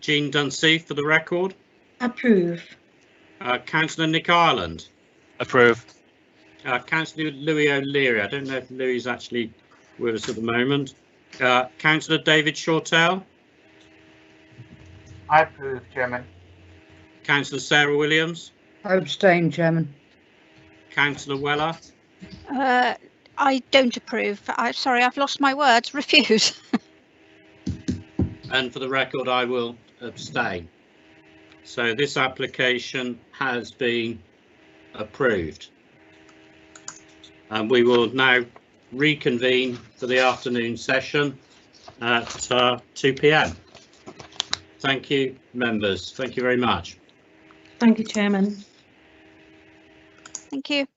S1: Jean Dunseith, for the record.
S4: Approve.
S1: Councillor Nick Ireland.
S5: Approve.
S1: Councillor Louis O'Leary. I don't know if Louis is actually with us at the moment. Councillor David Shortell.
S6: I approve, Chairman.
S1: Councillor Sarah Williams.
S8: I abstain, Chairman.
S1: Councillor Weller.
S7: I don't approve. I'm sorry, I've lost my words. Refuse.
S1: And for the record, I will abstain. So this application has been approved. And we will now reconvene for the afternoon session at 2 p.m. Thank you, members. Thank you very much.
S4: Thank you, Chairman.
S7: Thank you.